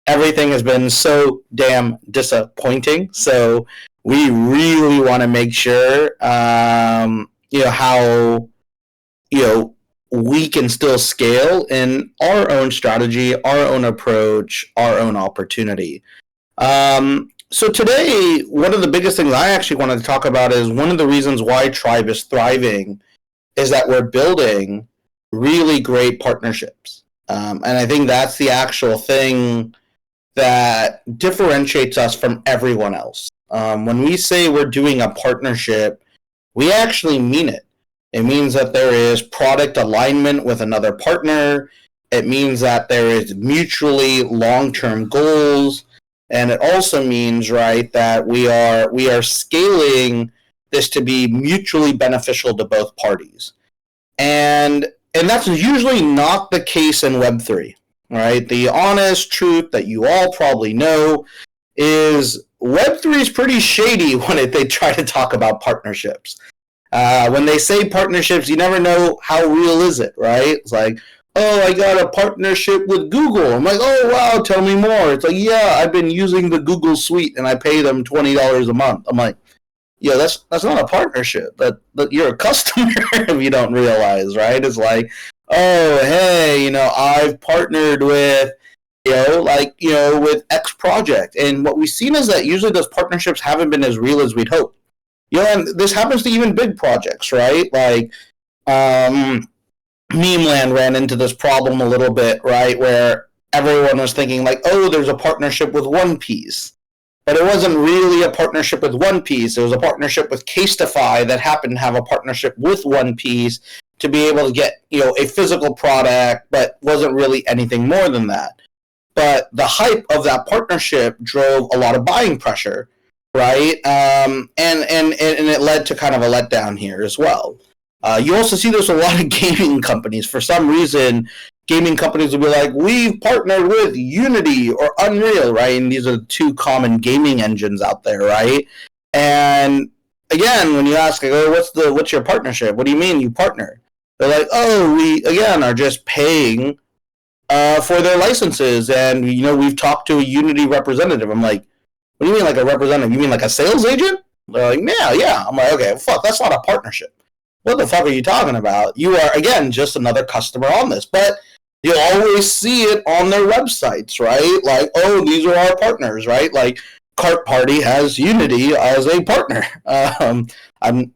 Everything has been so damn disappointing. So we really want to make sure, how, we can still scale in our own strategy, our own approach, our own opportunity. So today, one of the biggest things I actually wanted to talk about is one of the reasons why Tribe is thriving is that we're building really great partnerships. And I think that's the actual thing that differentiates us from everyone else. When we say we're doing a partnership, we actually mean it. It means that there is product alignment with another partner. It means that there is mutually long-term goals. And it also means, right, that we are scaling this to be mutually beneficial to both parties. And that's usually not the case in Web3, right? The honest truth that you all probably know is Web3 is pretty shady when they try to talk about partnerships. When they say partnerships, you never know how real is it, right? It's like, oh, I got a partnership with Google. I'm like, oh, wow, tell me more. It's like, yeah, I've been using the Google Suite and I pay them $20 a month. I'm like, yeah, that's not a partnership. That you're a customer if you don't realize, right? It's like, oh, hey, I've partnered with, with X project. And what we've seen is that usually those partnerships haven't been as real as we'd hope. And this happens to even big projects, right? Like, Memeland ran into this problem a little bit, right? Where everyone was thinking like, oh, there's a partnership with One Piece. But it wasn't really a partnership with One Piece. It was a partnership with Casetify that happened to have a partnership with One Piece to be able to get, a physical product, but wasn't really anything more than that. But the hype of that partnership drove a lot of buying pressure, right? And it led to kind of a letdown here as well. You also see there's a lot of gaming companies. For some reason, gaming companies will be like, we've partnered with Unity or Unreal, right? And these are the two common gaming engines out there, right? And again, when you ask, like, oh, what's your partnership? What do you mean you partner? They're like, oh, we, again, are just paying for their licenses. And, we've talked to a Unity representative. I'm like, what do you mean like a representative? You mean like a sales agent? They're like, yeah. I'm like, okay, fuck, that's not a partnership. What the fuck are you talking about? You are, again, just another customer on this. But you'll always see it on their websites, right? Like, oh, these are our partners, right? Like, Cart Party has Unity as a partner. I'm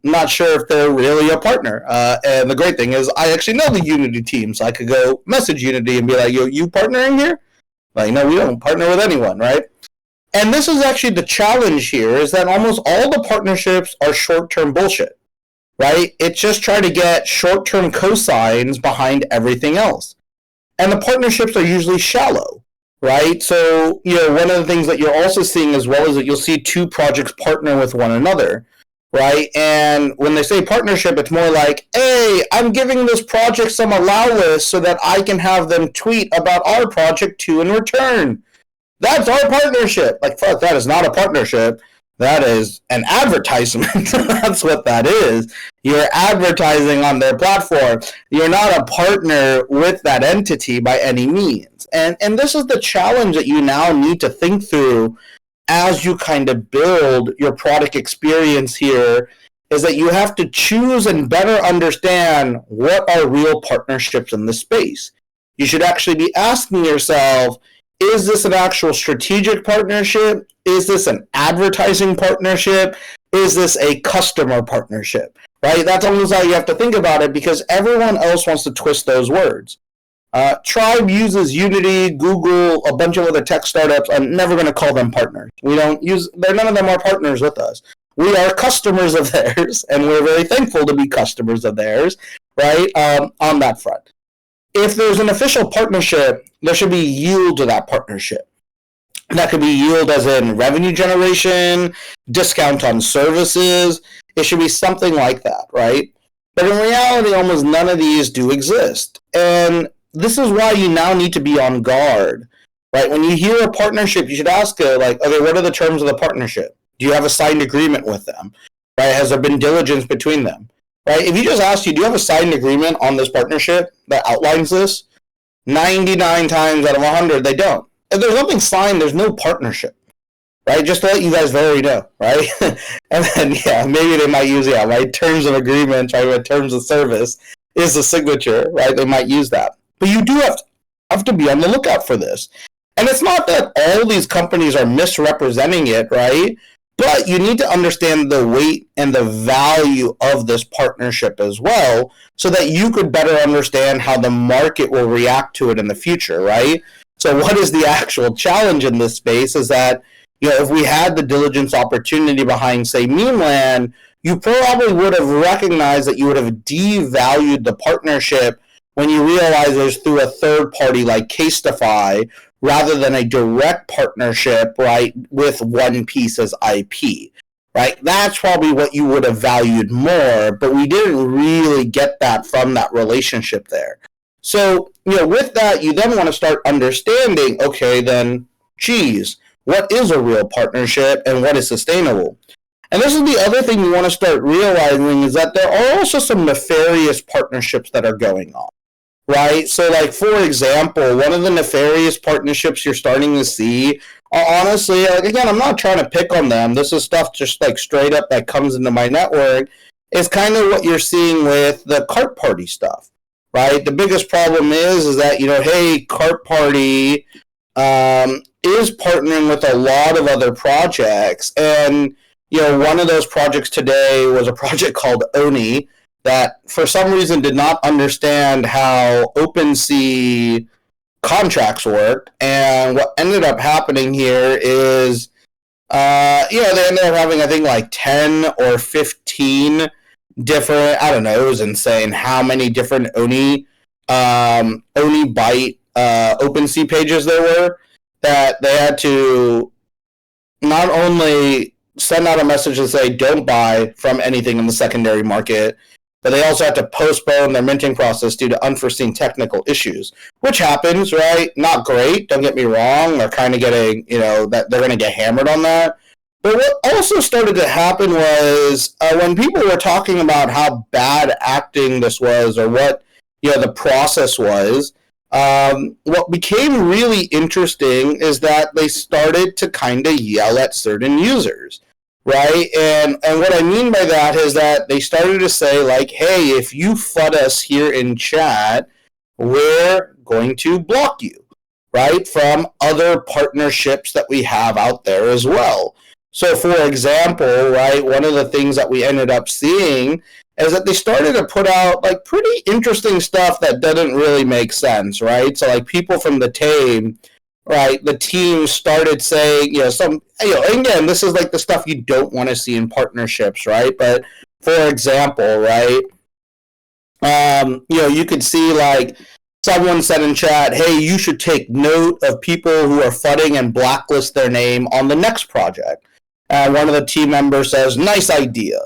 not sure if they're really a partner. And the great thing is I actually know the Unity team, so I could go message Unity and be like, yo, you partnering here? Like, no, we don't partner with anyone, right? And this is actually the challenge here, is that almost all the partnerships are short-term bullshit, right? It's just trying to get short-term cosigns behind everything else. And the partnerships are usually shallow, right? So, one of the things that you're also seeing as well is that you'll see two projects partner with one another, right? And when they say partnership, it's more like, hey, I'm giving this project some allow list so that I can have them tweet about our project too in return. That's our partnership. Like, fuck, that is not a partnership. That is an advertisement. That's what that is. You're advertising on their platform. You're not a partner with that entity by any means. And this is the challenge that you now need to think through as you kind of build your product experience here, is that you have to choose and better understand what are real partnerships in this space. You should actually be asking yourself, is this an actual strategic partnership? Is this an advertising partnership? Is this a customer partnership? Right? That's almost how you have to think about it, because everyone else wants to twist those words. Tribe uses Unity, Google, a bunch of other tech startups. I'm never going to call them partners. None of them are partners with us. We are customers of theirs, and we're very thankful to be customers of theirs, right? On that front. If there's an official partnership, there should be yield to that partnership. That could be yield as in revenue generation, discount on services. It should be something like that, right? But in reality, almost none of these do exist. And this is why you now need to be on guard, right? When you hear a partnership, you should ask, okay, what are the terms of the partnership? Do you have a signed agreement with them, right? Has there been diligence between them? Right? If you just ask do you have a signed agreement on this partnership that outlines this? 99 times out of 100, they don't. If there's nothing signed, there's no partnership, right? Just to let you guys very know, right? And then, yeah, maybe they might use, right? Terms of agreement, right? With terms of service is the signature, right? They might use that. But you do have to be on the lookout for this. And it's not that all these companies are misrepresenting it, right? But you need to understand the weight and the value of this partnership as well, so that you could better understand how the market will react to it in the future, right? So what is the actual challenge in this space is that, if we had the diligence opportunity behind, say, Memeland, you probably would have recognized that you would have devalued the partnership when you realize it was through a third party like Casetify, rather than a direct partnership, right, with One Piece as IP, right? That's probably what you would have valued more, but we didn't really get that from that relationship there. So, with that, you then want to start understanding, okay, then, geez, what is a real partnership and what is sustainable? And this is the other thing you want to start realizing, is that there are also some nefarious partnerships that are going on. Right? So, like, for example, one of the nefarious partnerships you're starting to see, honestly, like, again, I'm not trying to pick on them. This is stuff just, like, straight up that comes into my network, is kind of what you're seeing with the Cart Party stuff, right? The biggest problem is that, hey, Cart Party is partnering with a lot of other projects. And, one of those projects today was a project called Oni, that for some reason did not understand how OpenSea contracts work. And what ended up happening here is, they ended up having, I think, like 10 or 15 different, I don't know, it was insane how many different Oni Byte OpenSea pages there were, that they had to not only send out a message to say don't buy from anything in the secondary market, but they also had to postpone their minting process due to unforeseen technical issues, which happens, right? Not great, don't get me wrong. They're kind of getting, that they're going to get hammered on that. But what also started to happen was when people were talking about how bad acting this was, or what, the process was, what became really interesting is that they started to kind of yell at certain users. Right? And what I mean by that is that they started to say, like, hey, if you FUD us here in chat, we're going to block you, right, from other partnerships that we have out there as well. So, for example, right, one of the things that we ended up seeing is that they started to put out, like, pretty interesting stuff that doesn't really make sense, right? So, like, people from the team, right, the team started saying, again, this is like the stuff you don't want to see in partnerships, right? But for example, right, you could see, like, someone said in chat, hey, you should take note of people who are fudding and blacklist their name on the next project. And one of the team members says, nice idea.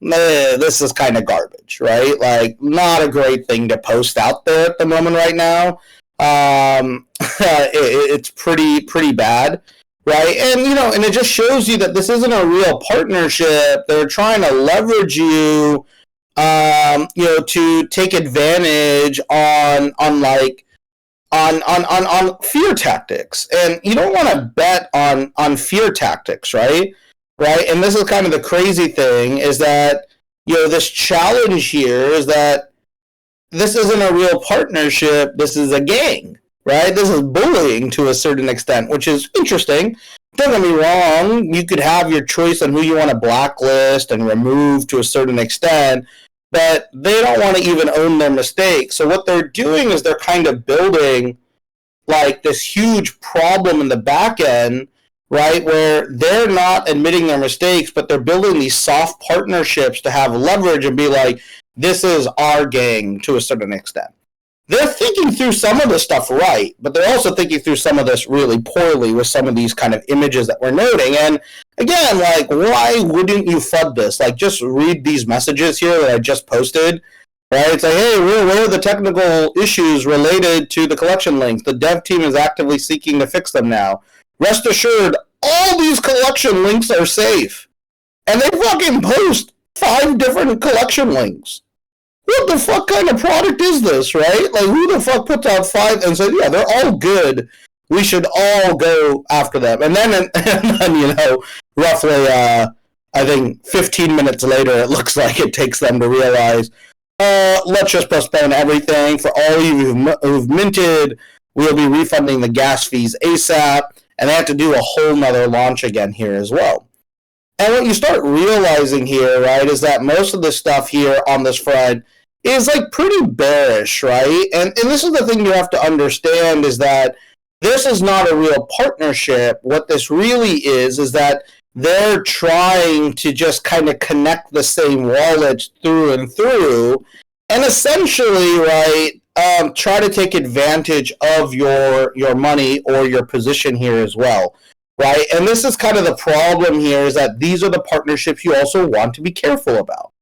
This is kind of garbage, right? Like, not a great thing to post out there at the moment right now. It's pretty bad, right? And and it just shows you that this isn't a real partnership. They're trying to leverage you, to take advantage on fear tactics, and you don't want to bet on fear tactics, right? And this is kind of the crazy thing, is that this challenge here is that this isn't a real partnership. This is a gang, right? This is bullying to a certain extent, which is interesting. Don't get me wrong. You could have your choice on who you want to blacklist and remove to a certain extent, but they don't want to even own their mistakes. So what they're doing is they're kind of building, like, this huge problem in the back end, right, where they're not admitting their mistakes, but they're building these soft partnerships to have leverage and be like, this is our gang to a certain extent. They're thinking through some of this stuff right, but they're also thinking through some of this really poorly with some of these kind of images that we're noting. And again, like, why wouldn't you FUD this? Like, just read these messages here that I just posted, right? It's like, hey, we're aware of the technical issues related to the collection links. The dev team is actively seeking to fix them now. Rest assured, all these collection links are safe. And they fucking post 5 different collection links. what the fuck kind of product is this, right? Like, who the fuck puts out 5 and said, yeah, they're all good. We should all go after them. And then roughly, I think 15 minutes later, it looks like it takes them to realize, let's just postpone everything. For all of you who've minted, we'll be refunding the gas fees ASAP. And they have to do a whole nother launch again here as well. And what you start realizing here, right, is that most of the stuff here on this front is like pretty bearish, right? And this is the thing you have to understand, is that this is not a real partnership. What this really is that they're trying to just kind of connect the same wallets through and through, and essentially, right, try to take advantage of your money or your position here as well, right? And this is kind of the problem here, is that these are the partnerships you also want to be careful about,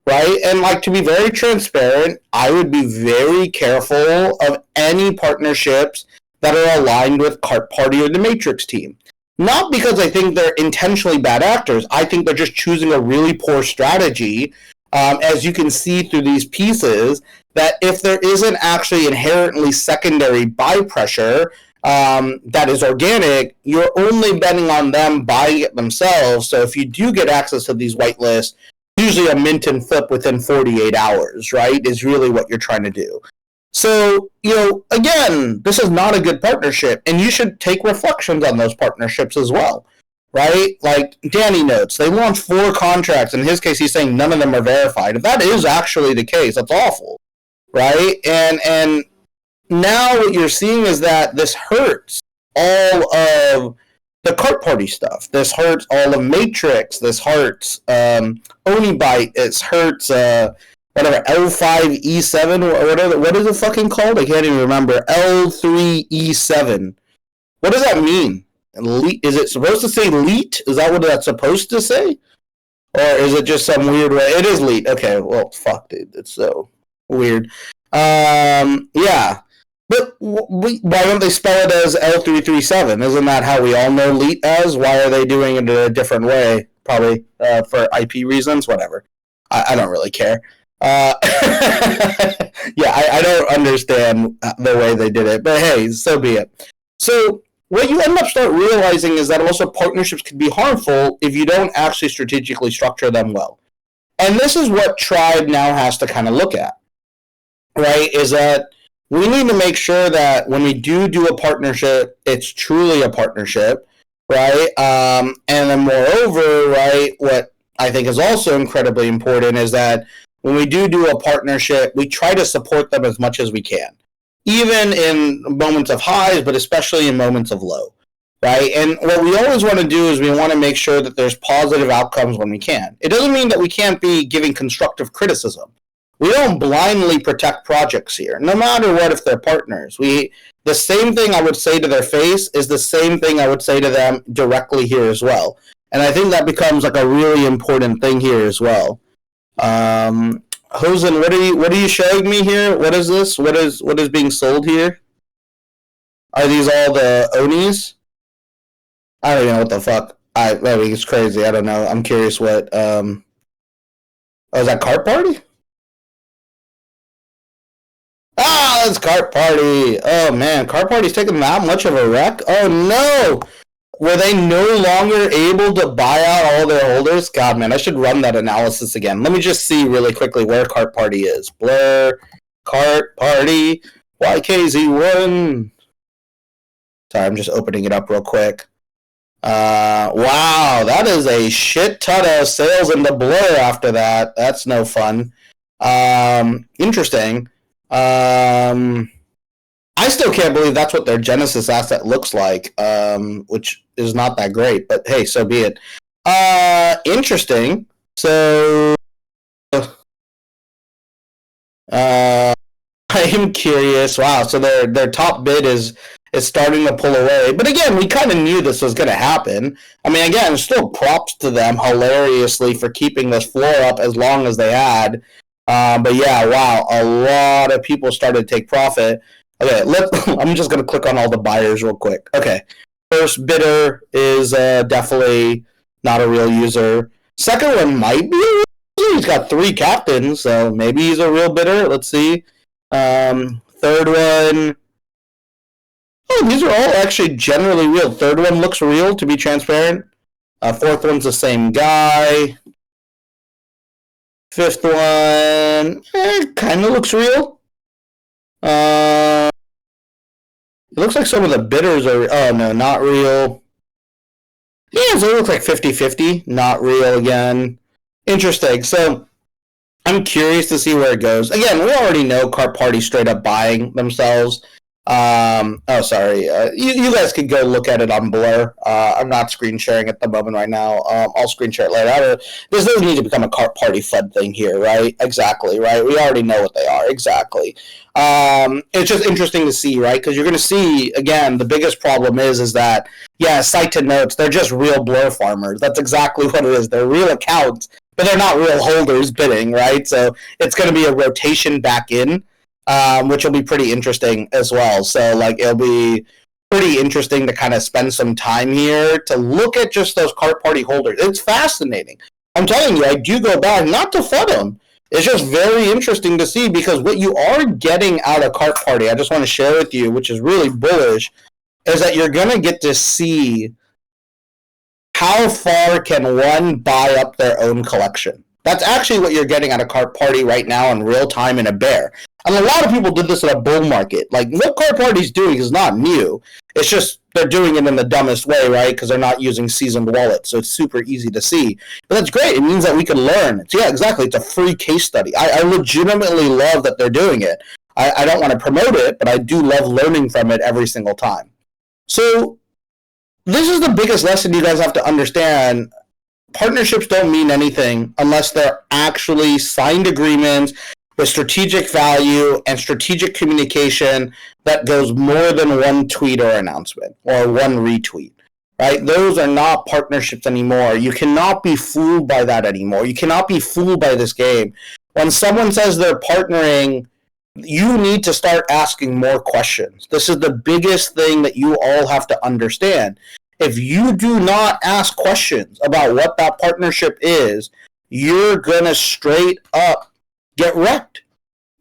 right? And like, to be very transparent, I would be very careful of any partnerships that are aligned with Cart Party or the Matrix team. Not because I think they're intentionally bad actors. I think they're just choosing a really poor strategy, as you can see through these pieces, that if there isn't actually inherently secondary buy pressure that is organic, you're only betting on them buying it themselves. So if you do get access to these whitelists, usually a mint and flip within 48 hours, right, is really what you're trying to do. So, again, this is not a good partnership, and you should take reflections on those partnerships as well, right? Like, Danny notes, they launched 4 contracts. In his case, he's saying none of them are verified. If that is actually the case, that's awful, right? And now what you're seeing is that this hurts all of the Cart Party stuff. This hurts all of Matrix. This hurts Onibyte. It hurts whatever, L5E7 or whatever. What is it fucking called? I can't even remember. L3E7. What does that mean? Is it supposed to say LEET? Is that what that's supposed to say? Or is it just some weird way? It is LEET. Okay, well, fuck, dude. It's so weird. Yeah. But why don't they spell it as L337? Isn't that how we all know LEET as? Why are they doing it in a different way? Probably for IP reasons? Whatever. I don't really care. Yeah, I don't understand the way they did it, but hey, so be it. So what you end up start realizing is that also partnerships can be harmful if you don't actually strategically structure them well. And this is what Tribe now has to kind of look at, right? Is that we need to make sure that when we do a partnership, it's truly a partnership, right? And then moreover, right, what I think is also incredibly important is that when we do a partnership, we try to support them as much as we can, even in moments of highs, but especially in moments of low, right? And what we always want to do is we want to make sure that there's positive outcomes when we can. It doesn't mean that we can't be giving constructive criticism. We don't blindly protect projects here, no matter what if they're partners. The same thing I would say to their face is the same thing I would say to them directly here as well. And I think that becomes like a really important thing here as well. Hosen, what are you showing me here? What is this? What is being sold here? Are these all the Onis? I don't even know what the fuck. I mean, it's crazy. I don't know. I'm curious what oh, is that Cart Party? Ah, that's Cart Party. Oh man, Cart Party's taking that much of a wreck? Oh no! Were they no longer able to buy out all their holders? God, man, I should run that analysis again. Let me just see really quickly where Cart Party is. Blur, Cart Party, YKZ1. Sorry, I'm just opening it up real quick. Wow, that is a shit ton of sales into Blur after that. That's no fun. Interesting. I still can't believe that's what their Genesis asset looks like, which is not that great, but hey, so be it. Interesting. So, I am curious. Wow, so their top bid is starting to pull away. But again, we kind of knew this was going to happen. I mean, again, still props to them hilariously for keeping this floor up as long as they had. But yeah, wow, a lot of people started to take profit. Okay, I'm just going to click on all the buyers real quick. Okay, first bidder is definitely not a real user. Second one might be a real user. he's got 3 captains, so maybe he's a real bidder. Let's see. Third one. Oh, these are all actually generally real. Third one looks real, to be transparent. Fourth one's the same guy. Fifth one, kind of looks real. It looks like some of the bidders are, oh no, not real. Yeah, so it looks like 50-50, not real again. Interesting. So I'm curious to see where it goes. Again, we already know Cart Party straight up buying themselves. Sorry. You guys could go look at it on Blur. I'm not screen sharing at the moment right now. I'll screen share it later. This doesn't need to become a Cart Party FUD thing here, right? Exactly, right? We already know what they are. Exactly. It's just interesting to see, right? Because you're going to see, again, the biggest problem is that, yeah, cite to notes, they're just real Blur farmers. That's exactly what it is. They're real accounts, but they're not real holders bidding, right? So it's going to be a rotation back in. Which will be pretty interesting as well. So, like, it'll be pretty interesting to kind of spend some time here to look at just those Cart Party holders. It's fascinating. I'm telling you, I do go back, not to FUD them. It's just very interesting to see because what you are getting out of Cart Party, I just want to share with you, which is really bullish, is that you're going to get to see how far can one buy up their own collection. That's actually what you're getting out of Cart Party right now in real time in a bear. And a lot of people did this in a bull market. Like, what Cart Party's doing is not new. It's just they're doing it in the dumbest way, right? Because they're not using seasoned wallets, so it's super easy to see. But that's great. It means that we can learn. Yeah, exactly. It's a free case study. I legitimately love that they're doing it. I don't want to promote it, but I do love learning from it every single time. So this is the biggest lesson you guys have to understand. Partnerships don't mean anything unless they're actually signed agreements with strategic value and strategic communication that goes more than one tweet or announcement or one retweet, right? Those are not partnerships anymore. You cannot be fooled by that anymore. You cannot be fooled by this game. When someone says they're partnering, you need to start asking more questions. This is the biggest thing that you all have to understand. If you do not ask questions about what that partnership is, you're going to straight up get wrecked.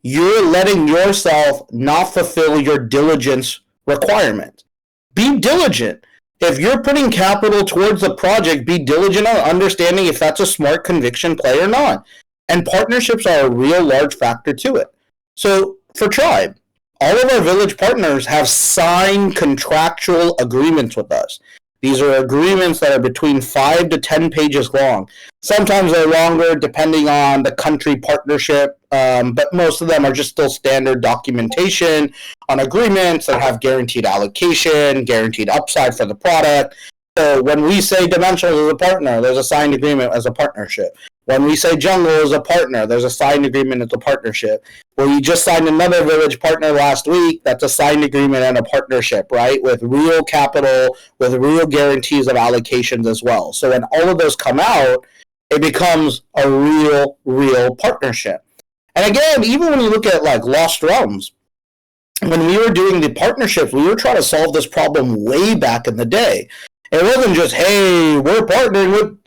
You're letting yourself not fulfill your diligence requirement. Be diligent. If you're putting capital towards the project, be diligent on understanding if that's a smart conviction play or not. And partnerships are a real large factor to it. So for Tribe, all of our village partners have signed contractual agreements with us. These are agreements that are between 5 to 10 pages long. Sometimes they're longer depending on the country partnership, but most of them are just still standard documentation on agreements that have guaranteed allocation, guaranteed upside for the product. So when we say Dimensionals is a partner, there's a signed agreement as a partnership. When we say Jungle is a partner, there's a signed agreement as a partnership. Well, you just signed another village partner last week, that's a signed agreement and a partnership, right? With real capital, with real guarantees of allocations as well. So when all of those come out, it becomes a real partnership. And again, even when you look at like Lost Realms, when we were doing the partnerships, we were trying to solve this problem way back in the day. It wasn't just, hey, we're partnering with,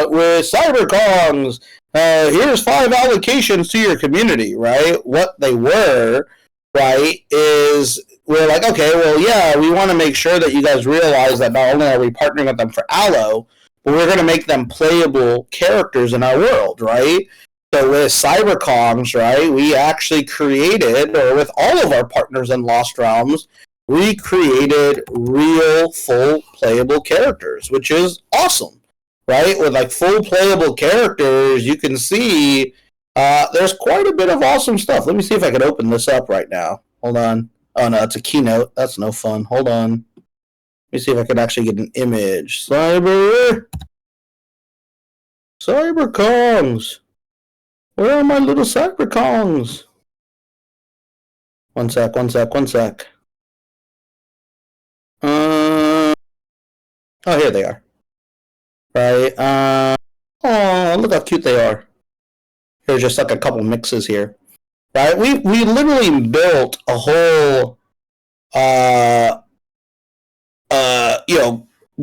with CyberKongs. Here's 5 allocations to your community, right? What they were, right, is we're like, okay, well, yeah, we want to make sure that you guys realize that not only are we partnering with them for Allo, but we're going to make them playable characters in our world, right? So with CyberKongs, right, we actually created, or with all of our partners in Lost Realms, we created real full playable characters, which is awesome, right? With like full playable characters, you can see there's quite a bit of awesome stuff. Let me see if I can open this up right now. Hold on. Oh no, it's a keynote. That's no fun. Hold on. Let me see if I can actually get an image. CyberKongs. Where are my little CyberKongs? One sec. Oh, here they are. Right. Oh, look how cute they are. Here's just like a couple mixes here. Right. We literally built a whole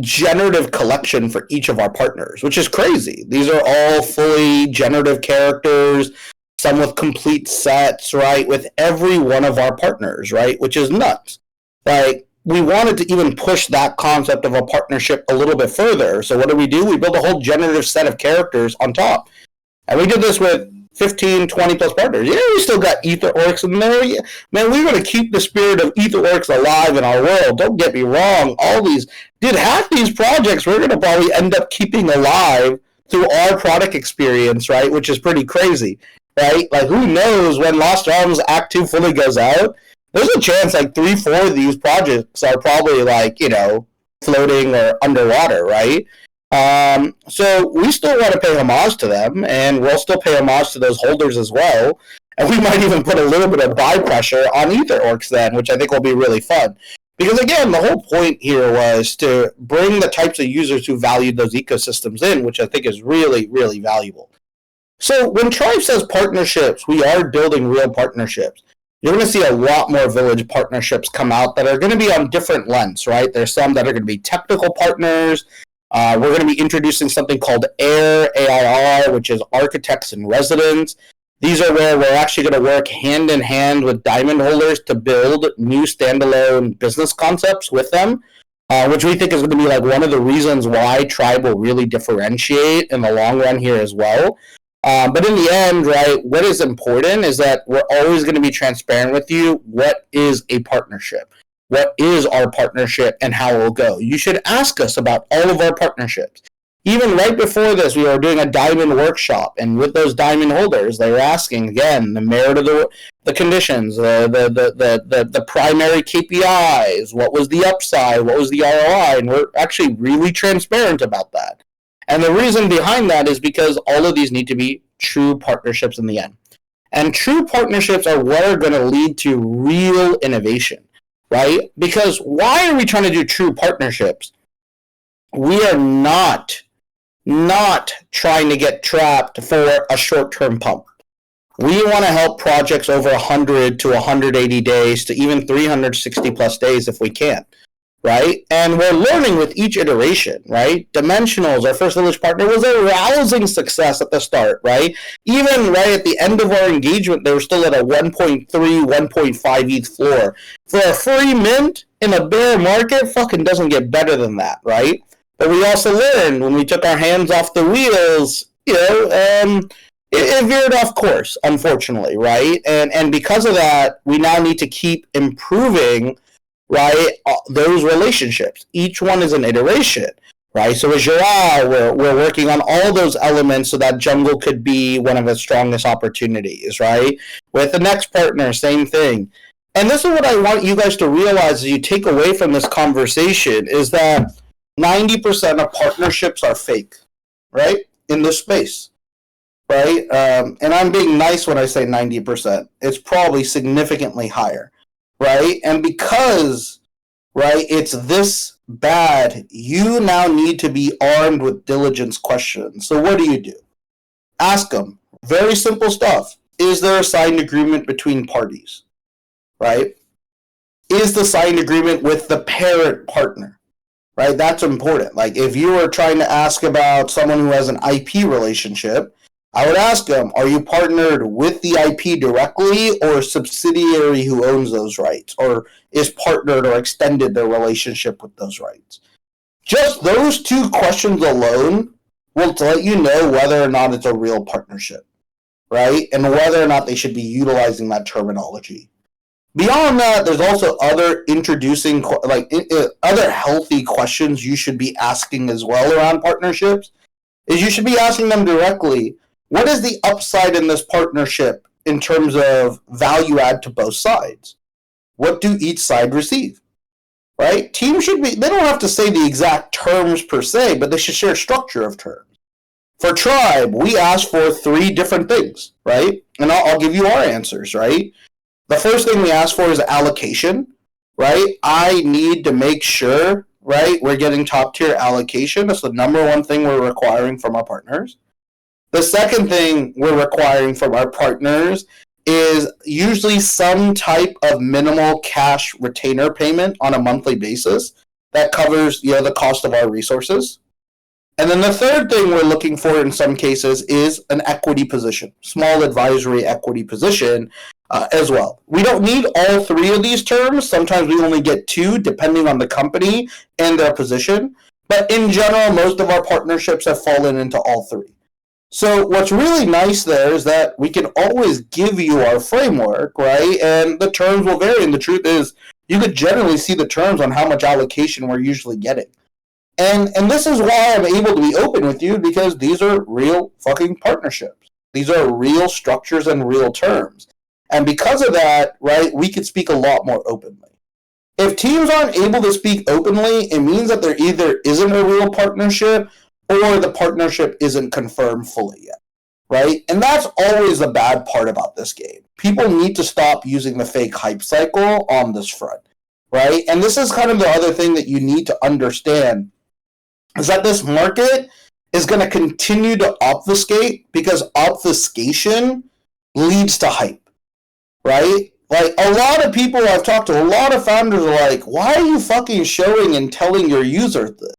generative collection for each of our partners, which is crazy. These are all fully generative characters, some with complete sets, right, with every one of our partners, right, which is nuts. Like, we wanted to even push that concept of a partnership a little bit further. So what do? We built a whole generative set of characters on top. And we did this with 15, 20 plus partners. Yeah, we still got EtherOrcs in there. Yeah. Man, we're going to keep the spirit of EtherOrcs alive in our world. Don't get me wrong. Half these projects we're going to probably end up keeping alive through our product experience, right? Which is pretty crazy, right? Like, who knows when Lost Realms Act 2 fully goes out? There's a chance like 3-4 of these projects are probably like, floating or underwater, right? So we still want to pay homage to them, and we'll still pay homage to those holders as well. And we might even put a little bit of buy pressure on EtherOrcs then, which I think will be really fun. Because again, the whole point here was to bring the types of users who valued those ecosystems in, which I think is really, really valuable. So when Tribe says partnerships, we are building real partnerships. You're going to see a lot more Village partnerships come out that are going to be on different lengths, right? There's some that are going to be technical partners. We're going to be introducing something called AIR, which is Architects in Residence. These are where we're actually going to work hand in hand with diamond holders to build new standalone business concepts with them, which we think is going to be like one of the reasons why Tribe will really differentiate in the long run here as well. But in the end, right, what is important is that we're always going to be transparent with you. What is a partnership? What is our partnership and how it will go? You should ask us about all of our partnerships. Even right before this, we were doing a diamond workshop, and with those diamond holders, they were asking, again, the merit of the conditions, the primary KPIs, what was the upside, what was the ROI, and we're actually really transparent about that. And the reason behind that is because all of these need to be true partnerships in the end. And true partnerships are what are going to lead to real innovation, right? Because why are we trying to do true partnerships? We are not trying to get trapped for a short-term pump. We want to help projects over 100 to 180 days to even 360 plus days if we can. Right? And we're learning with each iteration, right? Dimensionals, our first Village partner, was a rousing success at the start, right? Even right at the end of our engagement, they were still at a 1.3, 1.5 ETH floor. For a free mint in a bear market, fucking doesn't get better than that, right? But we also learned when we took our hands off the wheels, it veered off course, unfortunately, right? And because of that, we now need to keep improving, right, those relationships. Each one is an iteration, right? So with Joao, we're working on all those elements so that jungle could be one of its strongest opportunities, right? With the next partner, same thing. And this is what I want you guys to realize as you take away from this conversation is that 90% of partnerships are fake, right? In this space, right? And I'm being nice when I say 90%. It's probably significantly higher. Right? And because, right, it's this bad, you now need to be armed with diligence questions. So what do? Ask them. Very simple stuff. Is there a signed agreement between parties? Right? Is the signed agreement with the parent partner? Right? That's important. Like, if you were trying to ask about someone who has an IP relationship, I would ask them, are you partnered with the IP directly or a subsidiary who owns those rights or is partnered or extended their relationship with those rights? Just those two questions alone will let you know whether or not it's a real partnership, right? And whether or not they should be utilizing that terminology. Beyond that, there's also other other healthy questions you should be asking as well around partnerships. Is you should be asking them directly, what is the upside in this partnership in terms of value add to both sides? What do each side receive? Right? Teams should be, they don't have to say the exact terms per se, but they should share structure of terms. For Tribe, we asked for 3 different things, right? And I'll give you our answers, right? The first thing we asked for is allocation, right? I need to make sure, right, we're getting top tier allocation. That's the number one thing we're requiring from our partners. The second thing we're requiring from our partners is usually some type of minimal cash retainer payment on a monthly basis. that covers, the cost of our resources. And then the third thing we're looking for in some cases is an equity position, small advisory equity position as well. We don't need all three of these terms. Sometimes we only get two, depending on the company and their position. But in general, most of our partnerships have fallen into all three. So what's really nice there is that we can always give you our framework, right? And the terms will vary. And the truth is, you could generally see the terms on how much allocation we're usually getting. And this is why I'm able to be open with you, because these are real fucking partnerships. These are real structures and real terms. And because of that, right, we could speak a lot more openly. If teams aren't able to speak openly, it means that there either isn't a real partnership or the partnership isn't confirmed fully yet, right? And that's always the bad part about this game. People need to stop using the fake hype cycle on this front, right? And this is kind of the other thing that you need to understand, is that this market is going to continue to obfuscate, because obfuscation leads to hype, right? Like, a lot of people I've talked to, a lot of founders are like, why are you fucking showing and telling your user this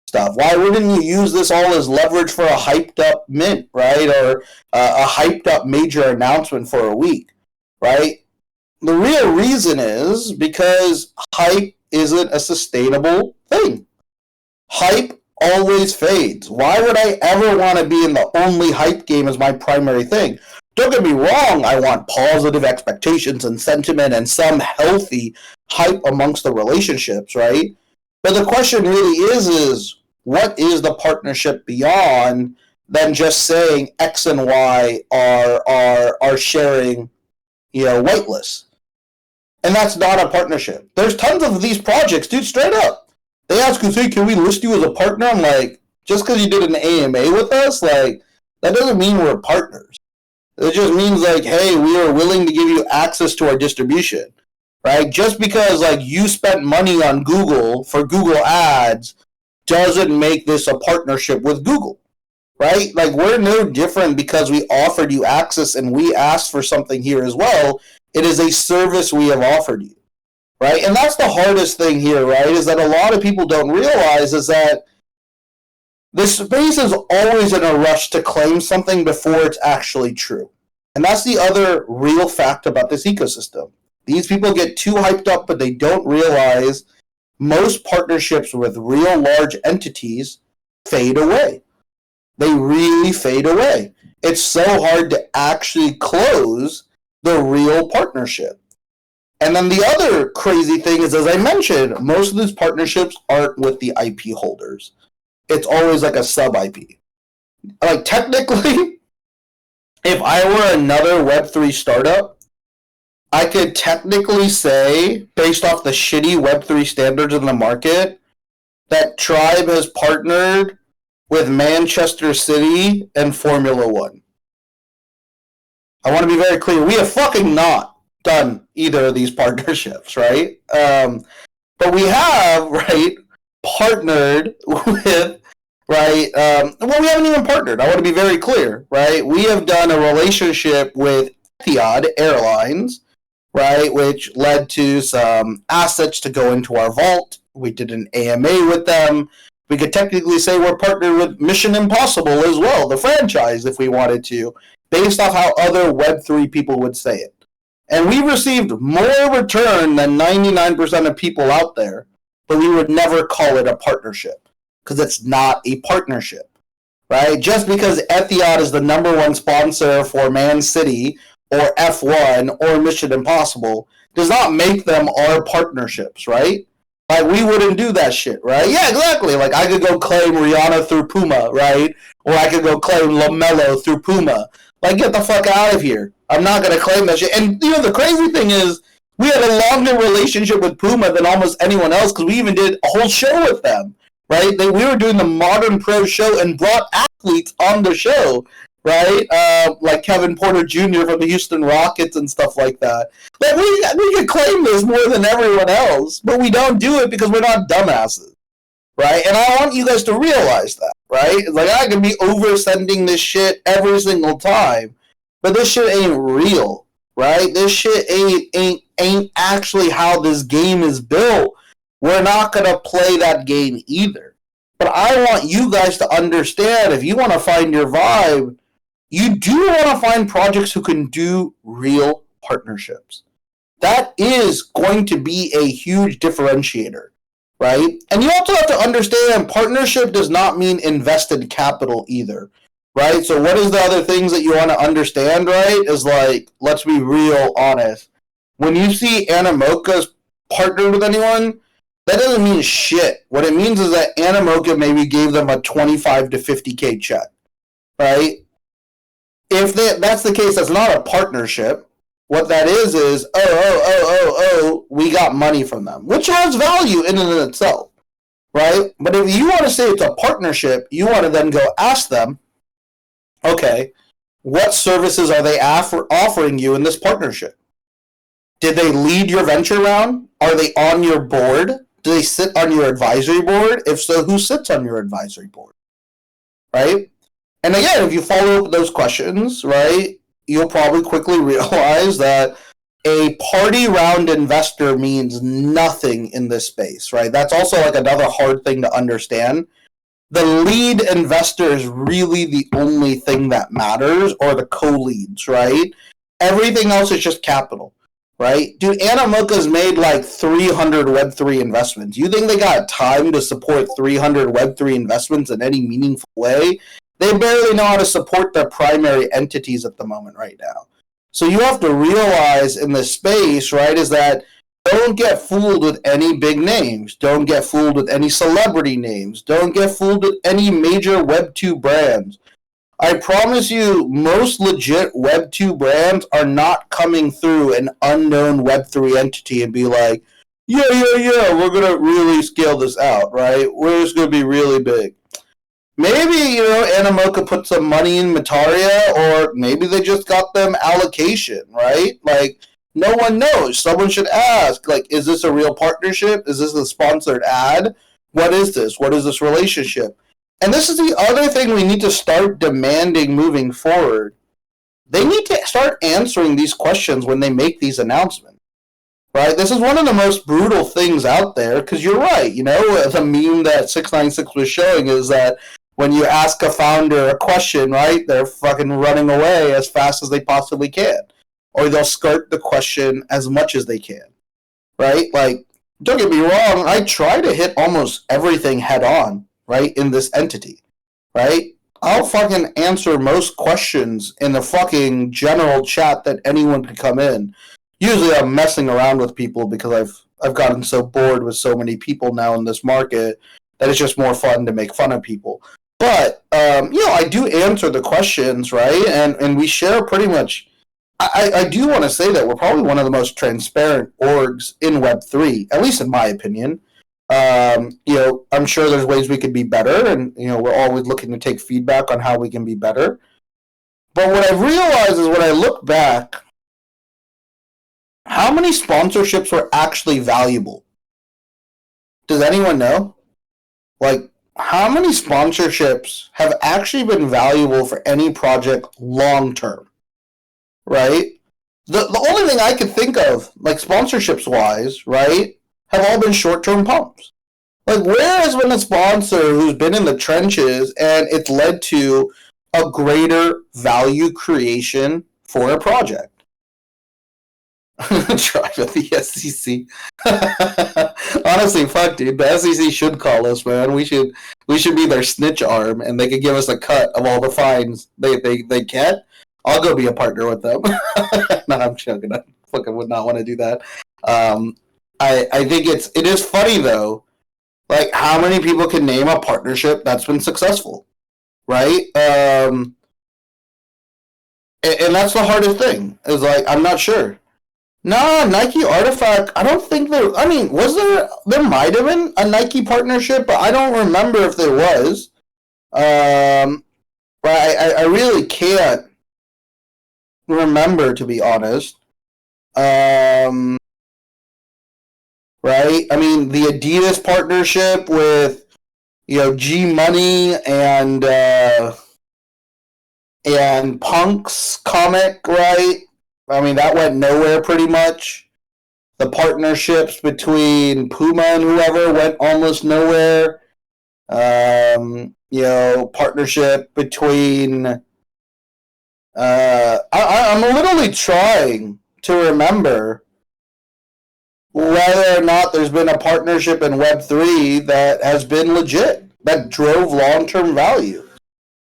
stuff? Why wouldn't you use this all as leverage for a hyped up mint, right? Or a hyped up major announcement for a week, right? The real reason is because hype isn't a sustainable thing. Hype always fades. Why would I ever want to be in the only hype game as my primary thing? Don't get me wrong, I want positive expectations and sentiment and some healthy hype amongst the relationships, right? But the question really is what is the partnership beyond than just saying X and Y are sharing, whitelists? And that's not a partnership. There's tons of these projects, dude, straight up. They ask us, hey, can we list you as a partner? I'm like, just because you did an AMA with us, like, that doesn't mean we're partners. It just means, like, hey, we are willing to give you access to our distribution, right? Just because, like, you spent money on Google for Google Ads doesn't make this a partnership with Google, right? Like, we're no different because we offered you access and we asked for something here as well. It is a service we have offered you. Right? And that's the hardest thing here, right? Is that a lot of people don't realize is that this space is always in a rush to claim something before it's actually true. And that's the other real fact about this ecosystem. These people get too hyped up, but they don't realize most partnerships with real large entities fade away. They really fade away. It's so hard to actually close the real partnership. And then the other crazy thing is, as I mentioned, most of these partnerships aren't with the IP holders. It's always like a sub-IP. Like, technically, if I were another Web3 startup, I could technically say, based off the shitty Web3 standards in the market, that Tribe has partnered with Manchester City and Formula One. I want to be very clear. We have fucking not done either of these partnerships, right? But we have, right, partnered with, right, well, we haven't even partnered. I want to be very clear, right? We have done a relationship with Etihad Airlines, right, which led to some assets to go into our vault. We did an AMA with them. We could technically say we're partnered with Mission Impossible as well, the franchise, if we wanted to, based off how other Web3 people would say it. And we received more return than 99% of people out there, but we would never call it a partnership, because it's not a partnership, right? Just because Etihad is the number one sponsor for Man City or F1 or Mission Impossible does not make them our partnerships, right? Like, we wouldn't do that shit, right? Yeah, exactly. Like, I could go claim Rihanna through Puma, right? Or I could go claim LaMelo through Puma. Like, get the fuck out of here. I'm not going to claim that shit. And, the crazy thing is, we had a longer relationship with Puma than almost anyone else, because we even did a whole show with them, right? We were doing the Modern Pro show and brought athletes on the show, right? Like Kevin Porter Jr. from the Houston Rockets and stuff like that. Like, we can claim this more than everyone else, but we don't do it because we're not dumbasses, right? And I want you guys to realize that, right? Like, I can be oversending this shit every single time, but this shit ain't real, right? This shit ain't actually how this game is built. we're not going to play that game either. But I want you guys to understand, if you want to find your vibe, you do want to find projects who can do real partnerships. That is going to be a huge differentiator, right? And you also have to understand partnership does not mean invested capital either, right? So what is the other things that you want to understand, right? Is like, let's be real honest. When you see Animoca's partnered with anyone, that doesn't mean shit. What it means is that Animoca maybe gave them a 25 to 50K check, right? If that's the case, that's not a partnership. What that is, we got money from them, which has value in and of itself, right? But if you want to say it's a partnership, you want to then go ask them, okay, what services are they offering you in this partnership? Did they lead your venture round? Are they on your board? Do they sit on your advisory board? If so, who sits on your advisory board? Right? And again, if you follow up those questions, right, you'll probably quickly realize that a party round investor means nothing in this space, right? That's also like another hard thing to understand. The lead investor is really the only thing that matters, or the co-leads, right? Everything else is just capital, right? Dude, Animoca's made like 300 Web3 investments. You think they got time to support 300 Web3 investments in any meaningful way? They barely know how to support their primary entities at the moment right now. So you have to realize in this space, right, is that don't get fooled with any big names. Don't get fooled with any celebrity names. Don't get fooled with any major Web2 brands. I promise you, most legit Web2 brands are not coming through an unknown Web3 entity and be like, yeah, we're going to really scale this out, right? We're just going to be really big. Maybe, Animoca put some money in Metaria, or maybe they just got them allocation, right? Like, no one knows. Someone should ask, like, is this a real partnership? Is this a sponsored ad? What is this? What is this relationship? And this is the other thing we need to start demanding moving forward. They need to start answering these questions when they make these announcements, right? This is one of the most brutal things out there, because you're right. The meme that 696 was showing is that when you ask a founder a question, right, they're fucking running away as fast as they possibly can. Or they'll skirt the question as much as they can, right? Like, don't get me wrong, I try to hit almost everything head on, right, in this entity, right? I'll fucking answer most questions in the fucking general chat that anyone could come in. Usually I'm messing around with people because I've gotten so bored with so many people now in this market that it's just more fun to make fun of people. But, I do answer the questions, right? And we share pretty much. I do want to say that we're probably one of the most transparent orgs in Web3, at least in my opinion. I'm sure there's ways we could be better, and, we're always looking to take feedback on how we can be better. But what I've realized is when I look back, how many sponsorships were actually valuable? Does anyone know? Like, how many sponsorships have actually been valuable for any project long term? Right? The only thing I could think of, like sponsorships wise, right, have all been short term pumps. Like, where has been a sponsor who's been in the trenches and it's led to a greater value creation for a project? Try with the SEC. Honestly, fuck, dude. The SEC should call us, man. We should be their snitch arm, and they could give us a cut of all the fines they get. I'll go be a partner with them. No, I'm joking. I fucking would not want to do that. I think it is funny though, like how many people can name a partnership that's been successful, right? And that's the hardest thing. Is like I'm not sure. No, Nike Artifact, I don't think there... I mean, was there... There might have been a Nike partnership, but I don't remember if there was. But I really can't remember, to be honest. Right? I mean, the Adidas partnership with, G Money and Punk's comic, right? I mean, that went nowhere pretty much. The partnerships between Puma and whoever went almost nowhere. Partnership between. I'm literally trying to remember whether or not there's been a partnership in Web3 that has been legit, that drove long-term value.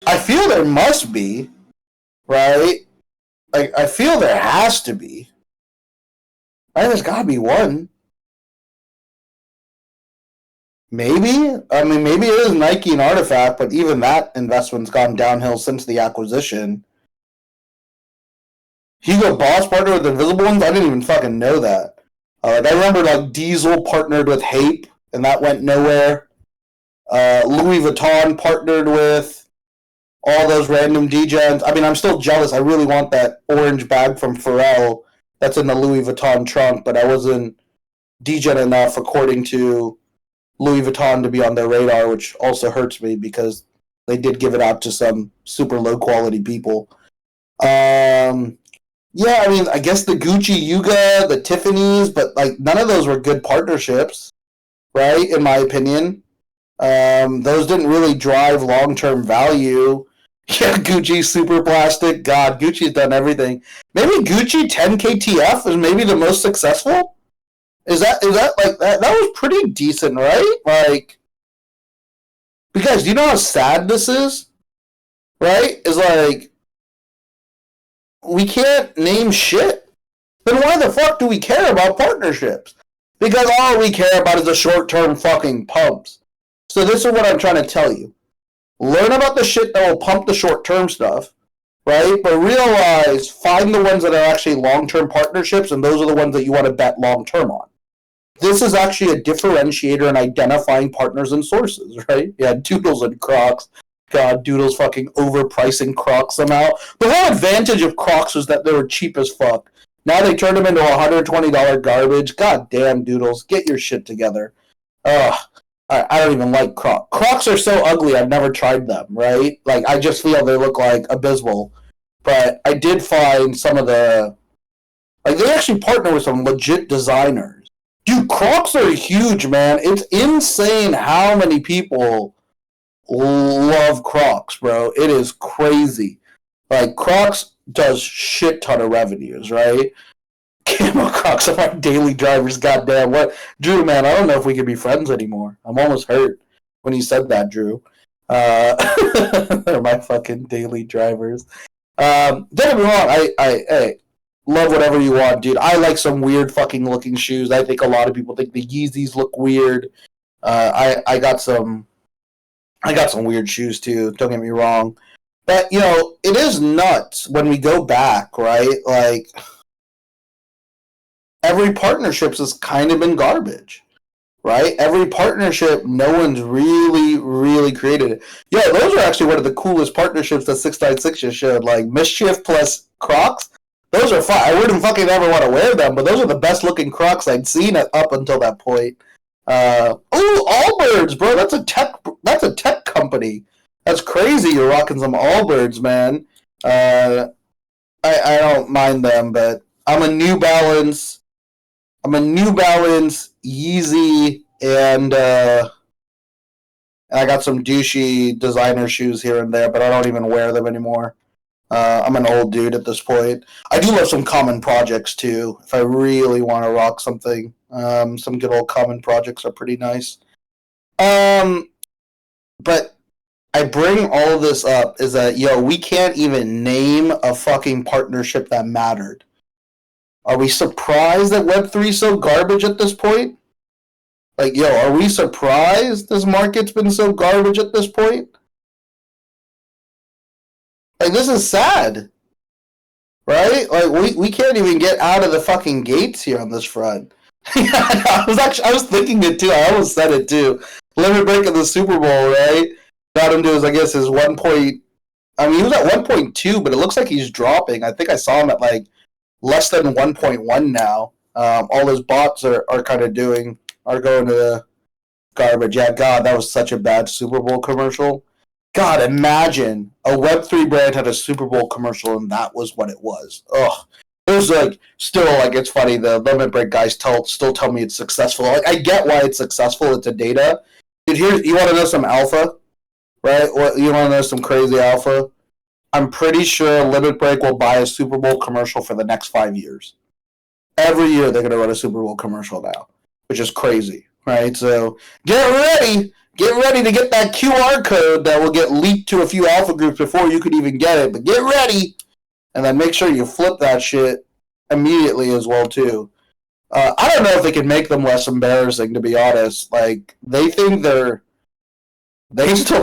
I feel there must be, right? I feel there has to be. There's got to be one. Maybe. I mean, maybe it is Nike and Artifact, but even that investment's gone downhill since the acquisition. Hugo Boss partnered with Invisible Ones? I didn't even fucking know that. I remember Diesel partnered with Hape, and that went nowhere. Louis Vuitton partnered with all those random degens. I mean, I'm still jealous. I really want that orange bag from Pharrell that's in the Louis Vuitton trunk, but I wasn't degen enough, according to Louis Vuitton, to be on their radar, which also hurts me because they did give it out to some super low quality people. Yeah, I mean, I guess the Gucci Yuga, the Tiffany's, but none of those were good partnerships, right? In my opinion, those didn't really drive long-term value. Yeah, Gucci Super Plastic. God, Gucci's done everything. Maybe Gucci 10KTF is maybe the most successful. Is that that? That was pretty decent, right? Because you know how sad this is, right? Is we can't name shit. Then why the fuck do we care about partnerships? Because all we care about is the short-term fucking pumps. So this is what I'm trying to tell you. Learn about the shit that will pump the short-term stuff, right? But realize, find the ones that are actually long-term partnerships, and those are the ones that you want to bet long-term on. This is actually a differentiator in identifying partners and sources, right? Yeah, Doodles and Crocs. God, Doodles fucking overpricing Crocs somehow. The whole advantage of Crocs was that they were cheap as fuck. Now they turned them into $120 garbage. God damn, Doodles, get your shit together. Ugh. I don't even like Crocs. Crocs are so ugly, I've never tried them, right? I just feel they look abysmal. But I did find some of the... they actually partner with some legit designers. Dude, Crocs are huge, man. It's insane how many people love Crocs, bro. It is crazy. Crocs does shit ton of revenues, right? Camo Crocs are my daily drivers, goddamn. What? Drew, man, I don't know if we can be friends anymore. I'm almost hurt when you said that, Drew. They're my fucking daily drivers. Don't get me wrong, I love whatever you want, dude. I like some weird fucking looking shoes. I think a lot of people think the Yeezys look weird. I got some weird shoes too, don't get me wrong. But, it is nuts when we go back, right? Every partnership has kind of been garbage, right? Every partnership, no one's really, really created it. Yeah, those are actually one of the coolest partnerships that 696 just showed. Mischief plus Crocs, those are fun. I wouldn't fucking ever want to wear them, but those are the best looking Crocs I'd seen up until that point. Allbirds, bro. That's a tech company. That's crazy. You're rocking some Allbirds, man. I don't mind them, but I'm a New Balance Yeezy, and I got some douchey designer shoes here and there, but I don't even wear them anymore. I'm an old dude at this point. I do love some Common Projects too. If I really want to rock something, some good old Common Projects are pretty nice. But I bring all of this up is that, we can't even name a fucking partnership that mattered. Are we surprised that Web3 is so garbage at this point? Are we surprised this market's been so garbage at this point? This is sad. Right? We can't even get out of the fucking gates here on this front. I was thinking it too. I almost said it too. Limit break of the Super Bowl, right? Got him to his 1 point. I mean, he was at 1.2, but it looks like he's dropping. I think I saw him at less than 1.1 now. All his bots are going to the garbage. Yeah, God, that was such a bad Super Bowl commercial. God, imagine a Web3 brand had a Super Bowl commercial and that was what it was. Ugh. it was like still like it's funny. The Limit Break guys still tell me it's successful. Like I get why it's successful. It's a data. Dude, here you want to know some alpha, right? What you want to know some crazy alpha? I'm pretty sure Limit Break will buy a Super Bowl commercial for the next 5 years. Every year they're going to run a Super Bowl commercial now, which is crazy, right? So get ready to get that QR code that will get leaked to a few alpha groups before you could even get it. But get ready, and then make sure you flip that shit immediately as well too. I don't know if it can make them less embarrassing, to be honest. Like they still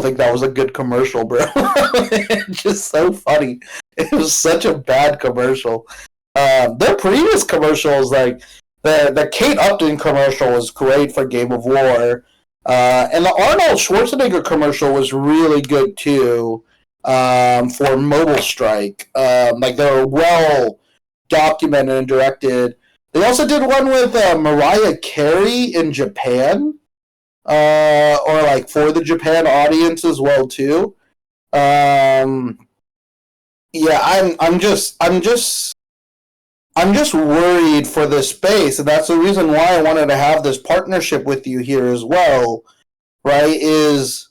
think that was a good commercial, bro. It's just so funny. It was such a bad commercial. Their previous commercials, like the Kate Upton commercial, was great for Game of War, and the Arnold Schwarzenegger commercial was really good too for Mobile Strike. Like they were well documented and directed. They also did one with Mariah Carey in Japan, or like for the Japan audience as well too. Yeah, I'm just worried for this space, and that's the reason why I wanted to have this partnership with you here as well, right? Is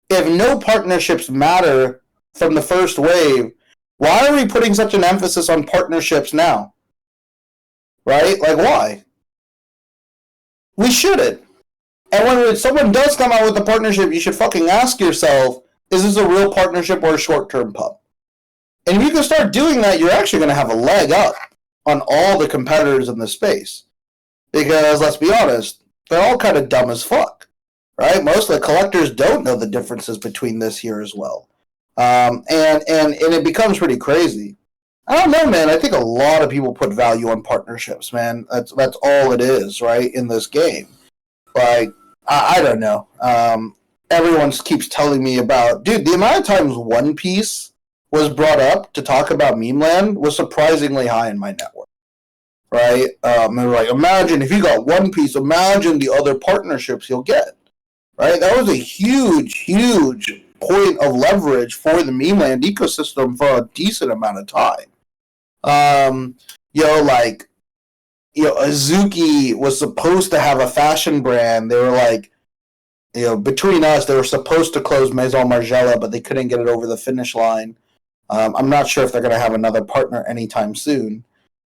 if no partnerships matter from the first wave, why are we putting such an emphasis on partnerships now? Right? Like, why? We shouldn't. And when someone does come out with a partnership, you should fucking ask yourself, is this a real partnership or a short-term pump? And if you can start doing that, you're actually going to have a leg up on all the competitors in the space. Because, let's be honest, they're all kind of dumb as fuck. Right? Most of the collectors don't know the differences between this here as well. And it becomes pretty crazy. I don't know, man. I think a lot of people put value on partnerships, man. That's all it is, right, in this game. Like, I don't know. Everyone keeps telling me about... Dude, the amount of times One Piece was brought up to talk about Meme Land was surprisingly high in my network, right? And they're like, imagine if you got One Piece, imagine the other partnerships you'll get, right? That was a huge, huge point of leverage for the Meme Land ecosystem for a decent amount of time. Azuki was supposed to have a fashion brand. They were like, between us, they were supposed to close Maison Margiela, but they couldn't get it over the finish line. I'm not sure if they're going to have another partner anytime soon,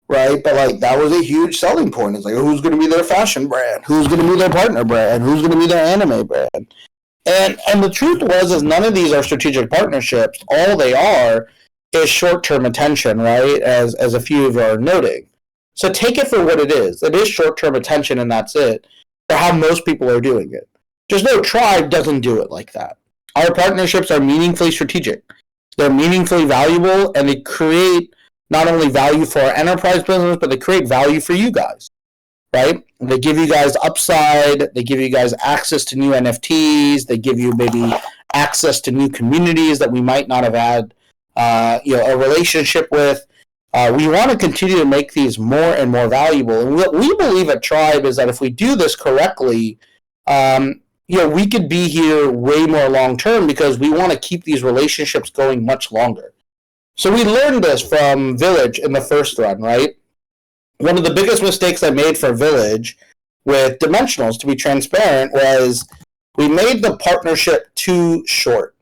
right? But like that was a huge selling point. It's like, who's going to be their fashion brand? Who's going to be their partner brand? Who's going to be their anime brand? And the truth is none of these are strategic partnerships. All they are is short-term attention, right? As a few of you are noting. So take it for what it is. It is short-term attention, and that's it. For how most people are doing it. Just no tribe doesn't do it like that. Our partnerships are meaningfully strategic. They're meaningfully valuable, and they create not only value for our enterprise business, but they create value for you guys, right? They give you guys upside. They give you guys access to new NFTs. They give you maybe access to new communities that we might not have had a relationship with. We want to continue to make these more and more valuable. And what we believe at Tribe is that if we do this correctly, we could be here way more long term because we want to keep these relationships going much longer. So we learned this from Village in the first run, right? One of the biggest mistakes I made for Village with Dimensionals, to be transparent, was we made the partnership too short.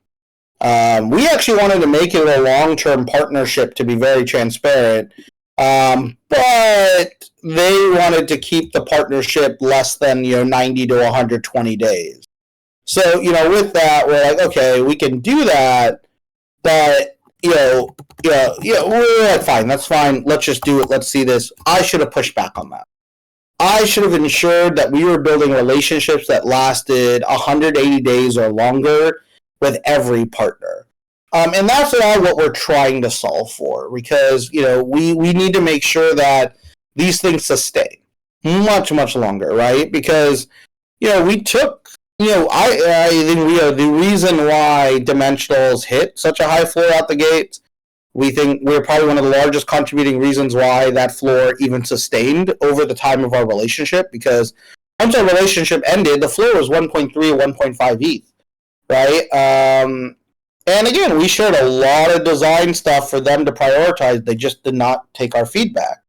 We actually wanted to make it a long-term partnership, to be very transparent, but they wanted to keep the partnership less than 90 to 120 days. So with that, we're like, okay, we can do that, but we're like, fine, that's fine. Let's just do it. Let's see this. I should have pushed back on that. I should have ensured that we were building relationships that lasted 180 days or longer with every partner. And that's all what we're trying to solve for, because, we need to make sure that these things sustain much, much longer, right? Because, we took, I think we are the reason why Dimensionals hit such a high floor out the gate. We think we're probably one of the largest contributing reasons why that floor even sustained over the time of our relationship, because once our relationship ended, the floor was 1.3 or 1.5 ETH. Right? And again, we shared a lot of design stuff for them to prioritize. They just did not take our feedback.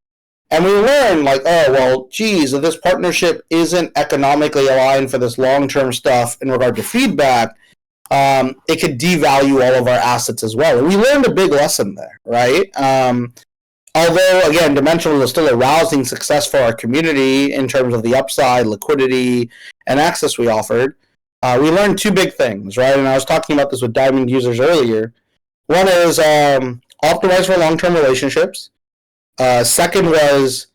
And we learned, like, oh, well, geez, if this partnership isn't economically aligned for this long-term stuff in regard to feedback, it could devalue all of our assets as well. And we learned a big lesson there, right? Although, again, Dimensionals is still a rousing success for our community in terms of the upside, liquidity, and access we offered, we learned two big things, right? And I was talking about this with Diamond users earlier. One is optimize for long-term relationships. Second was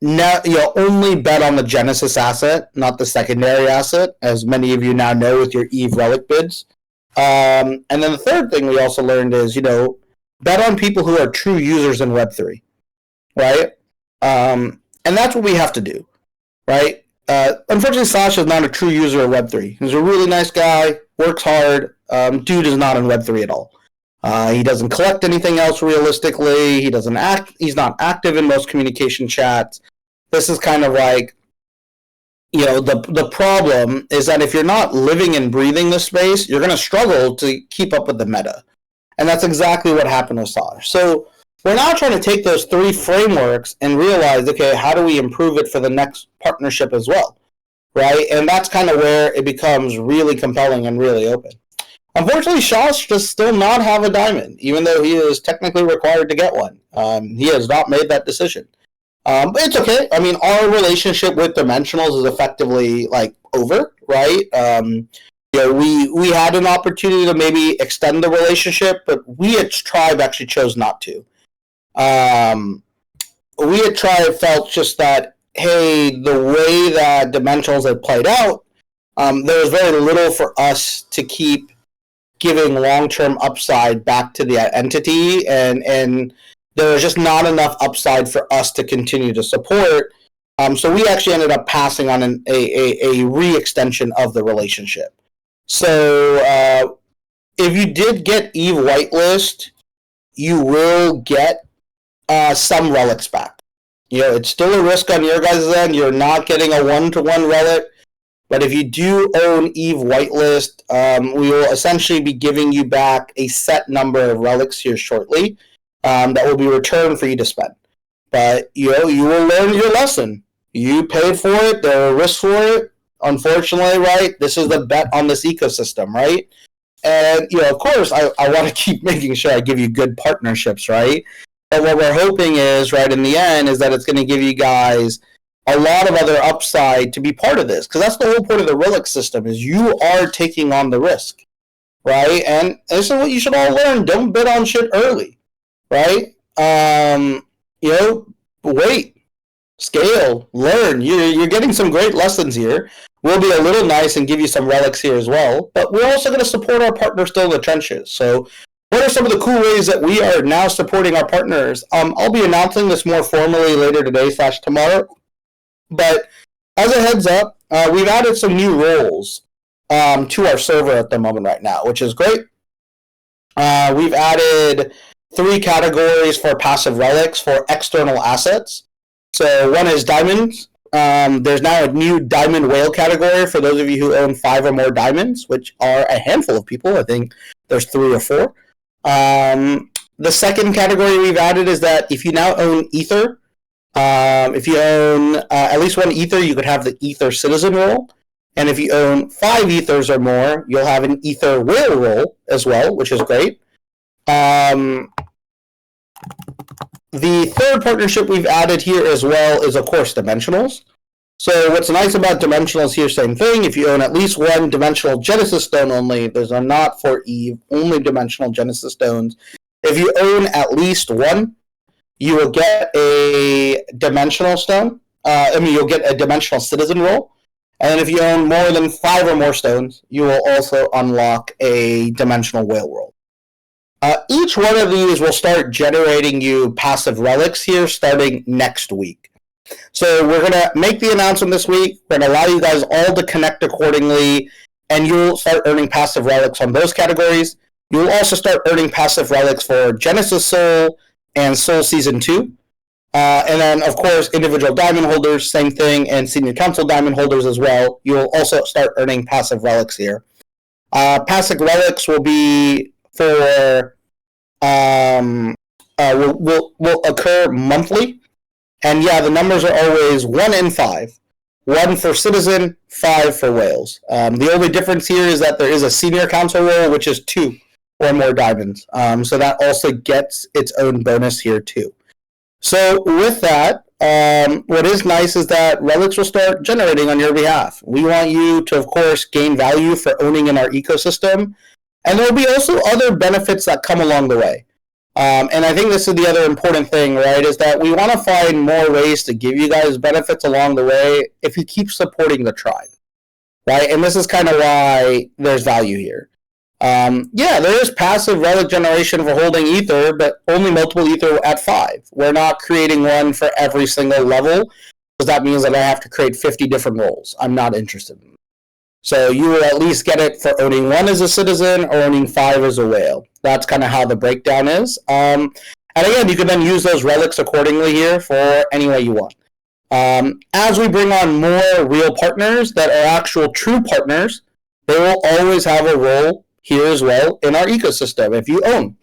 only bet on the Genesis asset, not the secondary asset, as many of you now know with your EVE Relic bids. And then the third thing we also learned is, bet on people who are true users in Web3, right? And that's what we have to do, right? Unfortunately, Sasha is not a true user of Web3. He's a really nice guy, works hard. Dude is not in Web3 at all. He doesn't collect anything else realistically. He doesn't act. He's not active in most communication chats. This is kind of like, the problem is that if you're not living and breathing this space, you're going to struggle to keep up with the meta. And that's exactly what happened with Saj. So we're now trying to take those three frameworks and realize, okay, how do we improve it for the next partnership as well, right? And that's kind of where it becomes really compelling and really open. Unfortunately, Shash does still not have a diamond, even though he is technically required to get one. He has not made that decision. But it's okay. I mean, our relationship with Dimensionals is effectively, over, right? We had an opportunity to maybe extend the relationship, but we at Tribe actually chose not to. We at Tribe felt just that, hey, the way that Dimensionals had played out, there was very little for us to keep giving long-term upside back to the entity, and there was just not enough upside for us to continue to support. So we actually ended up passing on a re-extension of the relationship. So if you did get EVE whitelist, you will get some relics back. It's still a risk on your guys' end. You're not getting a one-to-one relic. But if you do own EVE whitelist, we will essentially be giving you back a set number of relics here shortly that will be returned for you to spend. But you will learn your lesson. You paid for it. There are risks for it. Unfortunately, right? This is the bet on this ecosystem, right? And of course, I want to keep making sure I give you good partnerships, right? But what we're hoping is, right, in the end, is that it's going to give you guys a lot of other upside to be part of this, because that's the whole point of the Relic system, is you are taking on the risk, right? And this is what you should all learn. Don't bid on shit early, right? Wait, scale, learn. You're getting some great lessons here. We'll be a little nice and give you some relics here as well, but we're also going to support our partners still in the trenches. So what are some of the cool ways that we are now supporting our partners? I'll be announcing this more formally later today/tomorrow. But as a heads up, we've added some new roles to our server at the moment right now, which is great. We've added 3 categories for passive relics for external assets. So one is diamonds. There's now a new diamond whale category for those of you who own 5 or more diamonds, which are a handful of people. I think there's 3 or 4. The second category we've added is that if you now own Ether, if you own at least 1 Ether, you could have the Ether Citizen role. And if you own 5 Ethers or more, you'll have an Ether Whale role as well, which is great. The third partnership we've added here as well is, of course, Dimensionals. So what's nice about Dimensionals here, same thing. If you own at least 1 Dimensional Genesis Stone only, those are not for EVE, only Dimensional Genesis Stones. If you own at least 1, you will get a Dimensional Stone. You'll get a Dimensional Citizen role. And then if you own more than 5 or more stones, you will also unlock a Dimensional Whale role. Each one of these will start generating you passive relics here starting next week. So we're going to make the announcement this week. We're going to allow you guys all to connect accordingly, and you'll start earning passive relics on those categories. You'll also start earning passive relics for Genesis Soul and Soul Season 2. And then, of course, individual diamond holders, same thing, and senior council diamond holders as well. You will also start earning passive relics here. Passive relics will be for will occur monthly. And yeah, the numbers are always 1 and 5. 1 for Citizen, 5 for Whales. The only difference here is that there is a senior council role, which is 2 or more diamonds. So that also gets its own bonus here too. So with that, what is nice is that relics will start generating on your behalf. We want you to, of course, gain value for owning in our ecosystem. And there will be also other benefits that come along the way. And I think this is the other important thing, right, is that we want to find more ways to give you guys benefits along the way if you keep supporting the tribe, right? And this is kind of why there's value here. Yeah, there is passive relic generation for holding ether, but only multiple ether at 5. We're not creating one for every single level, because that means that I have to create 50 different roles. I'm not interested in that. So you will at least get it for owning 1 as a citizen or owning 5 as a whale. That's kind of how the breakdown is. And again, you can then use those relics accordingly here for any way you want. As we bring on more real partners that are actual true partners, they will always have a role here as well in our ecosystem if you own.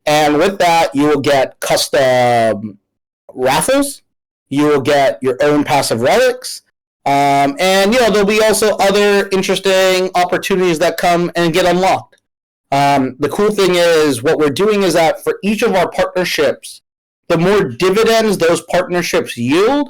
And with that, you will get custom raffles. You will get your own passive relics. And, there'll be also other interesting opportunities that come and get unlocked. The cool thing is what we're doing is that for each of our partnerships, the more dividends those partnerships yield,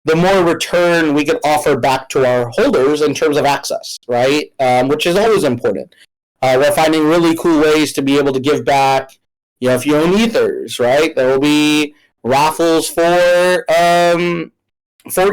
the more return we can offer back to our holders in terms of access, right? Which is always important. We're finding really cool ways to be able to give back. If you own ethers, right? There will be raffles for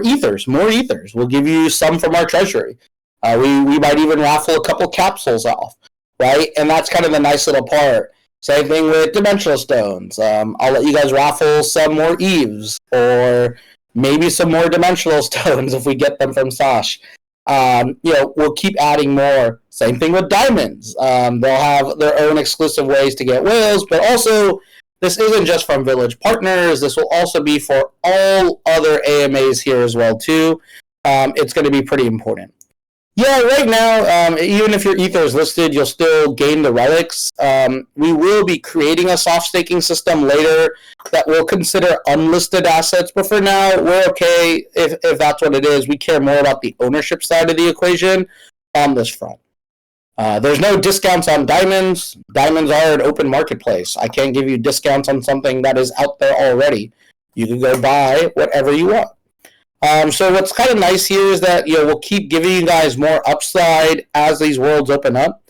ethers, more ethers. We'll give you some from our treasury. We might even raffle a couple capsules off, right? And that's kind of the nice little part. Same thing with dimensional stones. I'll let you guys raffle some more Eves, or maybe some more dimensional stones if we get them from Sash. We'll keep adding more. Same thing with diamonds. They'll have their own exclusive ways to get whales, but also this isn't just from Village Partners. This will also be for all other AMAs here as well too. It's going to be pretty important. Yeah, right now, even if your ether is listed, you'll still gain the relics. We will be creating a soft staking system later that will consider unlisted assets, but for now, we're okay if that's what it is. We care more about the ownership side of the equation on this front. There's no discounts on diamonds. Diamonds are an open marketplace. I can't give you discounts on something that is out there already. You can go buy whatever you want. So what's kind of nice here is that we'll keep giving you guys more upside as these worlds open up.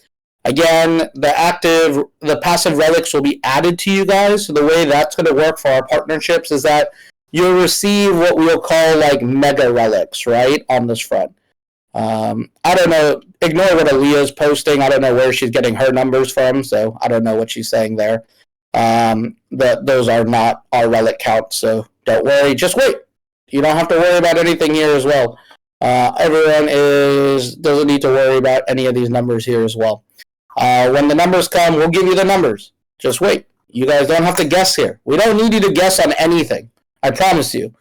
Again, the passive relics will be added to you guys. So the way that's going to work for our partnerships is that you'll receive what we'll call like mega relics, right, on this front. I don't know. Ignore what Aaliyah's posting. I don't know where she's getting her numbers from, so I don't know what she's saying there. Those are not our relic counts, so don't worry. Just wait. You don't have to worry about anything here as well. Everyone doesn't need to worry about any of these numbers here as well. When the numbers come, we'll give you the numbers. Just wait. You guys don't have to guess here. We don't need you to guess on anything. I promise you.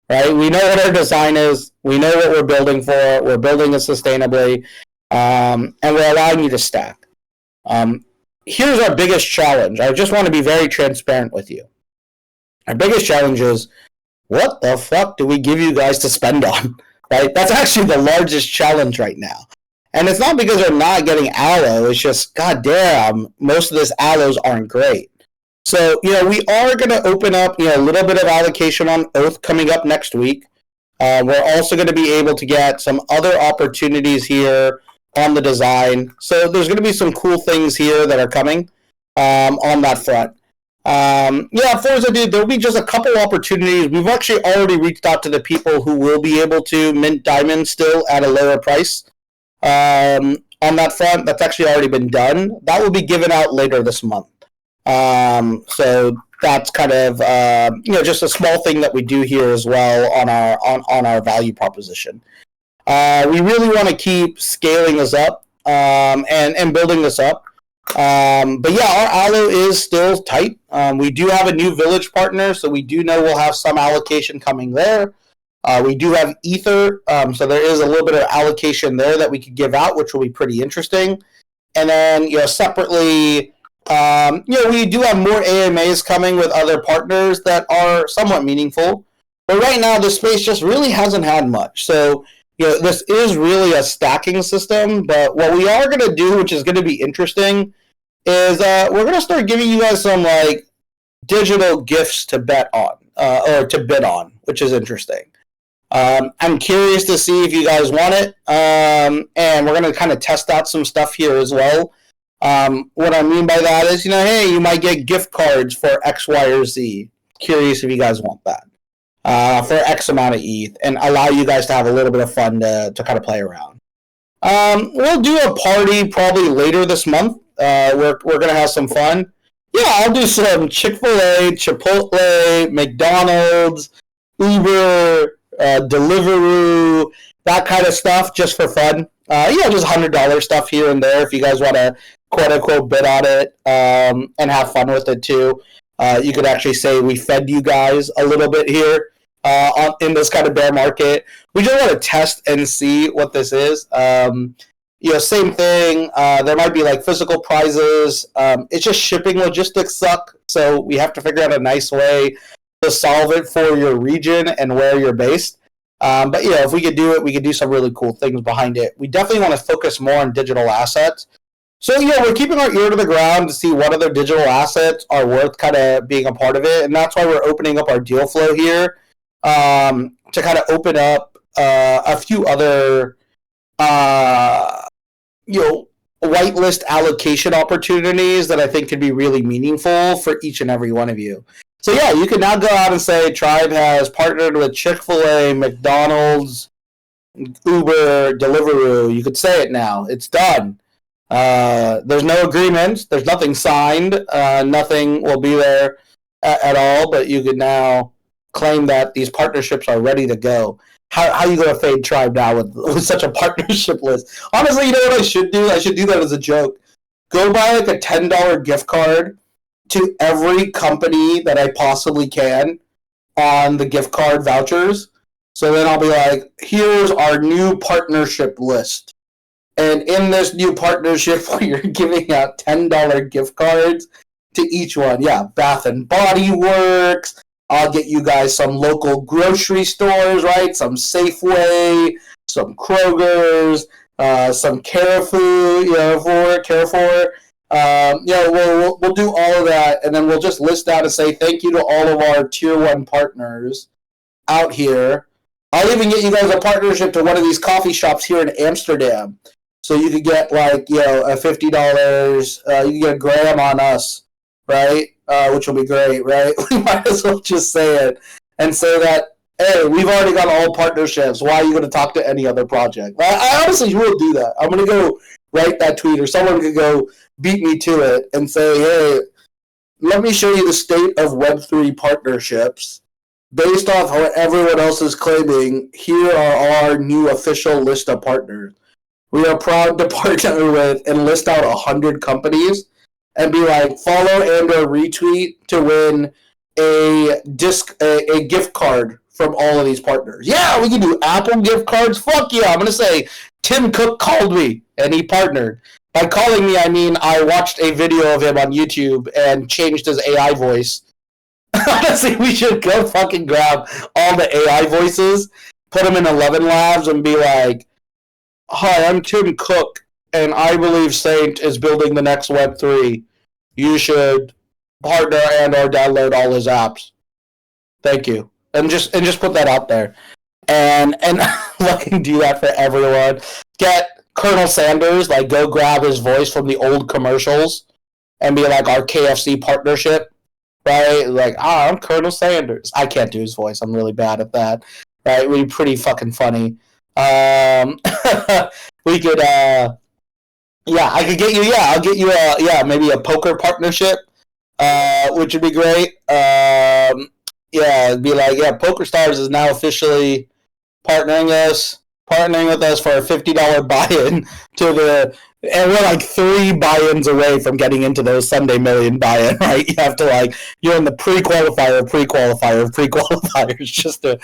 Right? We know what our design is. We know what we're building for. We're building it sustainably. And we're allowing you to stack. Here's our biggest challenge. I just want to be very transparent with you. Our biggest challenge is, what the fuck do we give you guys to spend on? Right? That's actually the largest challenge right now. And it's not because they're not getting aloe. It's just, goddamn, most of this aloes aren't great. So, we are going to open up, a little bit of allocation on Oath coming up next week. We're also going to be able to get some other opportunities here on the design. So there's going to be some cool things here that are coming on that front. Forza, dude, there'll be just a couple opportunities. We've actually already reached out to the people who will be able to mint diamonds still at a lower price. On that front, that's actually already been done. That will be given out later this month. So that's kind of just a small thing that we do here as well on our value proposition. We really want to keep scaling this up and building this up. But yeah, our aloe is still tight. We do have a new village partner, so we do know we'll have some allocation coming there. We do have ether, so there is a little bit of allocation there that we could give out, which will be pretty interesting. And then, separately, We do have more AMAs coming with other partners that are somewhat meaningful. But right now, the space just really hasn't had much. So, this is really a stacking system. But what we are going to do, which is going to be interesting, is we're going to start giving you guys some like digital gifts to bet on or to bid on, which is interesting. I'm curious to see if you guys want it, and we're going to kind of test out some stuff here as well. What I mean by that is, hey, you might get gift cards for X, Y, or Z. Curious if you guys want that for X amount of ETH, and allow you guys to have a little bit of fun to kind of play around. We'll do a party probably later this month. We're going to have some fun. Yeah, I'll do some Chick-fil-A, Chipotle, McDonald's, Uber, Deliveroo, that kind of stuff just for fun. Just $100 stuff here and there if you guys want to quote-unquote bid on it and have fun with it too. You could actually say we fed you guys a little bit here in this kind of bear market. We just want to test and see what this is. Same thing. There might be like physical prizes. It's just shipping logistics suck, so we have to figure out a nice way to solve it for your region and where you're based. But if we could do it, we could do some really cool things behind it. We definitely want to focus more on digital assets. So we're keeping our ear to the ground to see what other digital assets are worth kind of being a part of it, and that's why we're opening up our deal flow here to kind of open up a few other whitelist allocation opportunities that I think could be really meaningful for each and every one of you. So you can now go out and say Tribe has partnered with Chick-fil-A, McDonald's, Uber, Deliveroo. You could say it now. It's done. There's no agreement. There's nothing signed. Nothing will be there at all, but you can now claim that these partnerships are ready to go. How are you going to fade Tribe now with such a partnership list? Honestly, you know what I should do? I should do that as a joke. Go buy like a $10 gift card to every company that I possibly can on the gift card vouchers. So then I'll be like, here's our new partnership list. And in this new partnership, you're giving out $10 gift cards to each one. Yeah, Bath and Body Works. I'll get you guys some local grocery stores, right? Some Safeway, some Kroger's, some Carrefour, Carrefour. We'll do all of that, and then we'll just list out and say thank you to all of our tier 1 partners out here. I'll even get you guys a partnership to one of these coffee shops here in Amsterdam. So you could get a $50, you can get a gram on us, right? Which will be great, right? We might as well just say it and say that, hey, we've already got all partnerships. Why are you going to talk to any other project? I honestly will do that. I'm going to go write that tweet, or someone could go beat me to it and say, hey, let me show you the state of Web3 partnerships. Based off what everyone else is claiming, here are our new official list of partners. We are proud to partner with and list out 100 companies and be like, follow and or retweet to win a gift card from all of these partners. Yeah, we can do Apple gift cards. Fuck yeah. I'm going to say Tim Cook called me and he partnered. By calling me, I mean I watched a video of him on YouTube and changed his AI voice. Honestly, we should go fucking grab all the AI voices, put them in 11 Labs and be like, hi, I'm Tim Cook, and I believe Saint is building the next Web3. You should partner and or download all his apps. Thank you. And just put that out there. And fucking do that for everyone. Get Colonel Sanders, go grab his voice from the old commercials and be like our KFC partnership, right? I'm Colonel Sanders. I can't do his voice. I'm really bad at that. Right? It would be pretty fucking funny. We could, I could get you, I'll get you maybe a poker partnership, which would be great. It'd be like, PokerStars is now officially partnering with us for a $50 buy-in and we're 3 buy-ins away from getting into those Sunday Million buy-in, right? You have to you're in the pre-qualifiers just to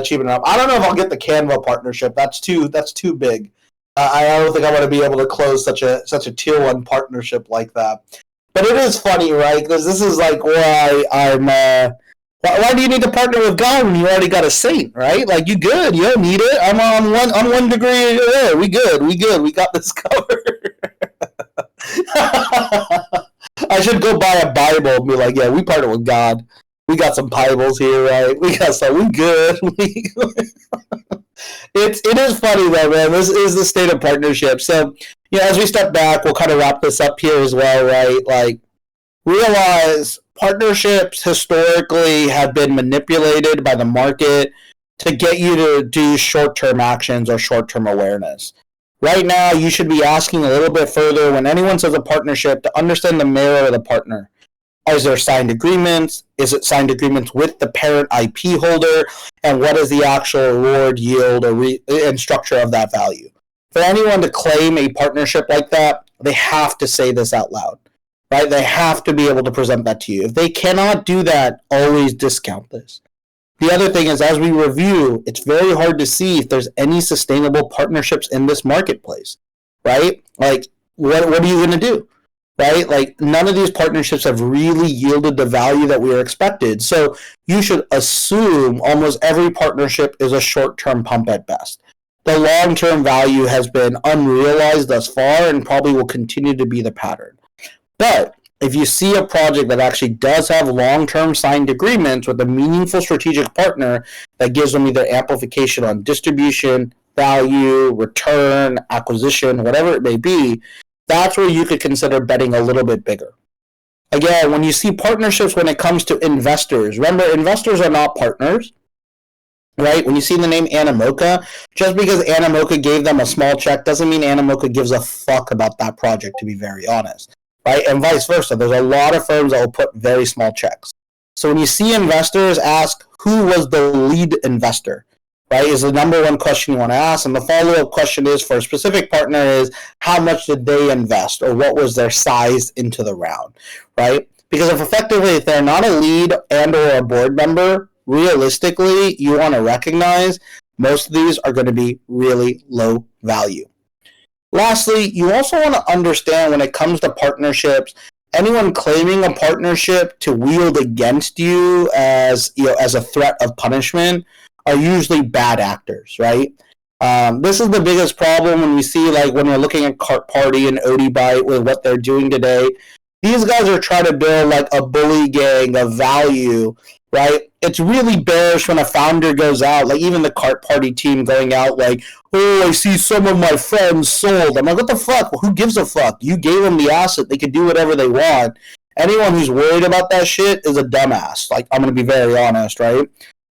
cheapen it up. I don't know if I'll get the Canva partnership. That's too big. I don't think I want to be able to close such a tier 1 partnership like that. But it is funny, right? Because this is like why I'm. Why do you need to partner with God when you already got a saint, right? Like, you good, you don't need it. I'm on 1 degree. Yeah, we good, we got this covered. I should go buy a Bible and be like, yeah, we partner with God. We got some Bibles here, right? We good. It is funny though, man. This is the state of partnership. So, as we step back, we'll kind of wrap this up here as well, right? Like, realize partnerships historically have been manipulated by the market to get you to do short-term actions or short-term awareness. Right now, you should be asking a little bit further when anyone says a partnership to understand the merit of the partner. Is there signed agreements? Is it signed agreements with the parent IP holder? And what is the actual reward, yield, and structure of that value? For anyone to claim a partnership like that, they have to say this out loud, right? They have to be able to present that to you. If they cannot do that, always discount this. The other thing is, as we review, it's very hard to see if there's any sustainable partnerships in this marketplace, right? Like, what are you going to do? Right? Like, none of these partnerships have really yielded the value that we are expected. So you should assume almost every partnership is a short-term pump at best. The long-term value has been unrealized thus far and probably will continue to be the pattern. But if you see a project that actually does have long-term signed agreements with a meaningful strategic partner that gives them either amplification on distribution, value, return, acquisition, whatever it may be, that's where you could consider betting a little bit bigger. Again, when you see partnerships when it comes to investors, remember, investors are not partners, right? When you see the name Animoca, just because Animoca gave them a small check doesn't mean Animoca gives a fuck about that project, to be very honest, right? And vice versa. There's a lot of firms that will put very small checks. So when you see investors, ask who was the lead investor, right, is the number one question you want to ask. And the follow-up question is, for a specific partner, is how much did they invest, or what was their size into the round, right? Because if they're not a lead and or a board member, realistically, you want to recognize most of these are going to be really low value. Lastly, you also want to understand when it comes to partnerships, anyone claiming a partnership to wield against you as a threat of punishment are usually bad actors, right? This is the biggest problem when we see, like, when we're looking at Cart Party and ODBite with what they're doing today. These guys are trying to build like a bully gang of value, right? It's really bearish when a founder goes out, like even the Cart Party team going out like, oh, I see some of my friends sold. I'm like, what the fuck? Well, who gives a fuck? You gave them the asset. They can do whatever they want. Anyone who's worried about that shit is a dumbass. Like, I'm going to be very honest, right?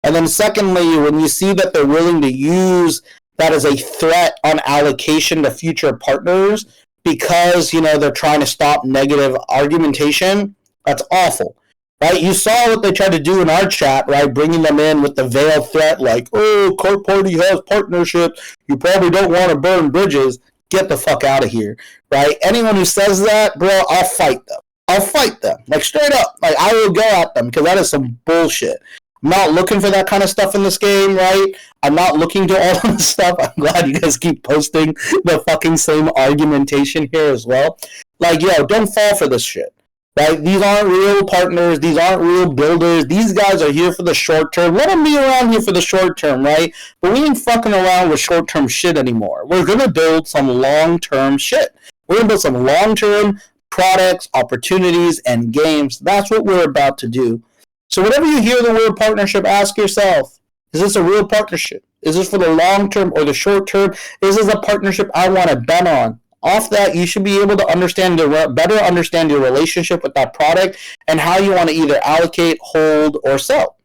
And then secondly, when you see that they're willing to use that as a threat on allocation to future partners because, they're trying to stop negative argumentation, that's awful, right? You saw what they tried to do in our chat, right? Bringing them in with the veiled threat like, oh, Cart Party has partnerships. You probably don't want to burn bridges. Get the fuck out of here, right? Anyone who says that, bro, I'll fight them. Like, straight up. Like, I will go at them because that is some bullshit. I'm not looking for that kind of stuff in this game, right? I'm not looking to all of this stuff. I'm glad you guys keep posting the fucking same argumentation here as well. Like, don't fall for this shit, right? These aren't real partners. These aren't real builders. These guys are here for the short term. Let them be around here for the short term, right? But we ain't fucking around with short term shit anymore. We're going to build some long-term shit. We're going to build some long-term products, opportunities, and games. That's what we're about to do. So whenever you hear the word partnership, ask yourself, is this a real partnership? Is this for the long term or the short term? Is this a partnership I want to bet on? Off that, you should be able to better understand your relationship with that product and how you want to either allocate, hold, or sell.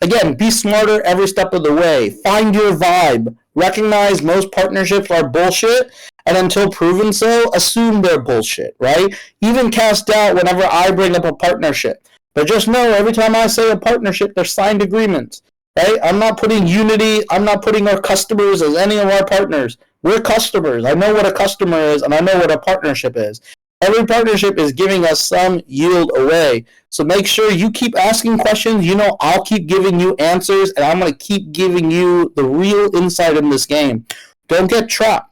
Again, be smarter every step of the way. Find your vibe. Recognize most partnerships are bullshit, and until proven so, assume they're bullshit, right? Even cast doubt whenever I bring up a partnership. But just know, every time I say a partnership, there's signed agreements, right? I'm not putting Unity, I'm not putting our customers as any of our partners. We're customers. I know what a customer is, and I know what a partnership is. Every partnership is giving us some yield away. So make sure you keep asking questions. I'll keep giving you answers, and I'm going to keep giving you the real insight in this game. Don't get trapped.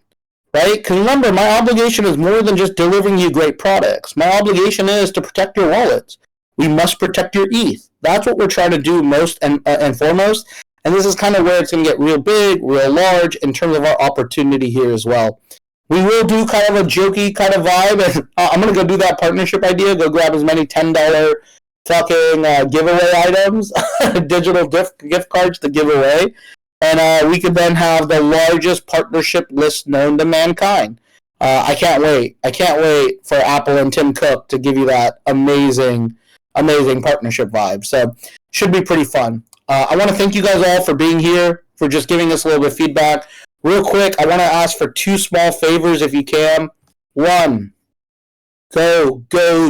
right? Because remember, my obligation is more than just delivering you great products. My obligation is to protect your wallets. We must protect your ETH. That's what we're trying to do most and foremost. And this is kind of where it's going to get real big, real large in terms of our opportunity here as well. We will do kind of a jokey kind of vibe, and I'm going to go do that partnership idea, go grab as many $10 fucking giveaway items, digital gift cards to give away, and we could then have the largest partnership list known to mankind. I can't wait. I can't wait for Apple and Tim Cook to give you that amazing partnership vibe. So should be pretty fun. I want to thank you guys all for being here, for just giving us a little bit of feedback. Real quick, I want to ask for 2 small favors if you can. 1, go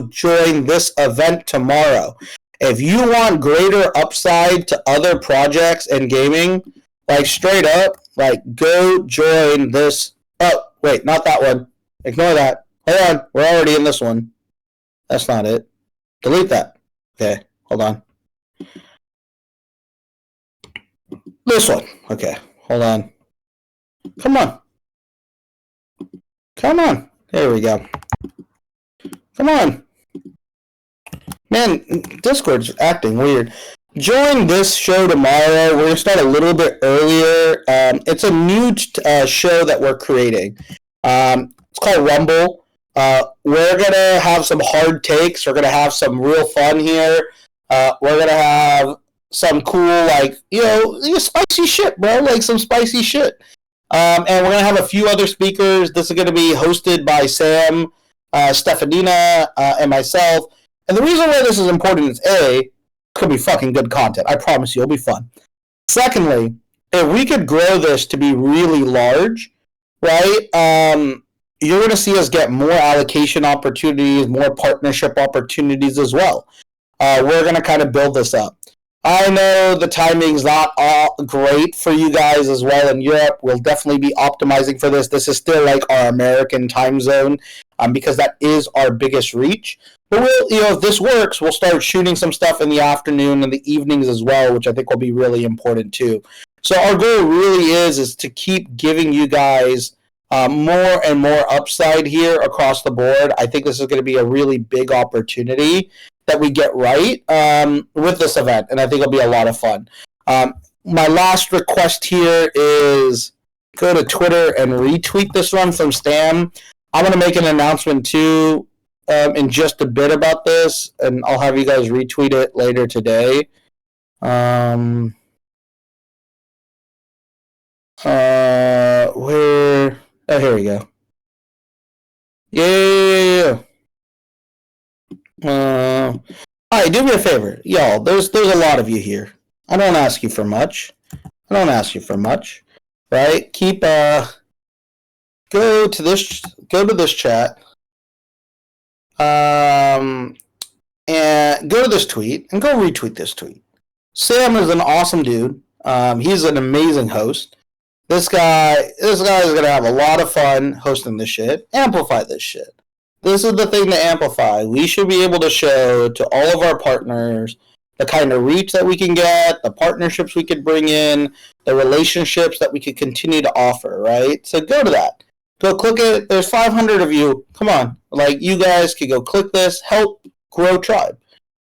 join this event tomorrow. If you want greater upside to other projects in gaming, like straight up, like go join this. Oh, wait, not that one. Ignore that. Hold on, we're already in this one. That's not it. Delete that. Okay, hold on. This one. Okay, hold on. Come on. There we go. Come on. Man, Discord's acting weird. Join this show tomorrow. We're going to start a little bit earlier. It's a new show that we're creating. It's called Rumble. We're going to have some hard takes. We're going to have some real fun here. We're going to have some cool, spicy shit, bro. Like some spicy shit. And we're going to have a few other speakers. This is going to be hosted by Sam, Stefanina, and myself. And the reason why this is important is, A, could be fucking good content. I promise you, it'll be fun. Secondly, if we could grow this to be really large, right, you're going to see us get more allocation opportunities, more partnership opportunities as well. We're going to kind of build this up. I know the timing's not all great for you guys as well in Europe. We'll definitely be optimizing for this. This is still like our American time zone because that is our biggest reach. But we'll, if this works, we'll start shooting some stuff in the afternoon and the evenings as well, which I think will be really important too. So our goal really is to keep giving you guys more and more upside here across the board. I think this is going to be a really big opportunity that we get right with this event, and I think it'll be a lot of fun. My last request here is go to Twitter and retweet this one from Stam. I'm going to make an announcement too in just a bit about this, and I'll have you guys retweet it later today. Where? Oh, here we go. Yeah. All right, do me a favor, y'all. There's a lot of you here. I don't ask you for much. Right? Keep go to this chat. And go to this tweet and go retweet this tweet. Sam is an awesome dude. He's an amazing host. This guy is gonna have a lot of fun hosting this shit. Amplify this shit. This is the thing to amplify. We should be able to show to all of our partners the kind of reach that we can get, the partnerships we could bring in, the relationships that we could continue to offer, right? So go to that. Go click it. There's 500 of you. Come on. Like, you guys could go click this. Help grow Tribe.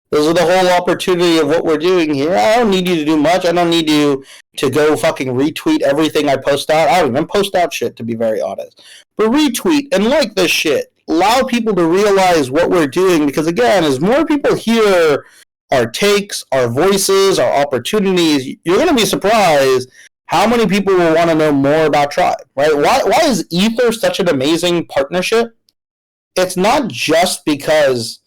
This is the whole opportunity of what we're doing here. I don't need you to do much. I don't need you to go fucking retweet everything I post out. I don't even post out shit, to be very honest. But retweet and like this shit. Allow people to realize what we're doing, because again, as more people hear our takes, our voices, our opportunities, you're going to be surprised how many people will want to know more about Tribe, right? Why is Ether such an amazing partnership? It's not just because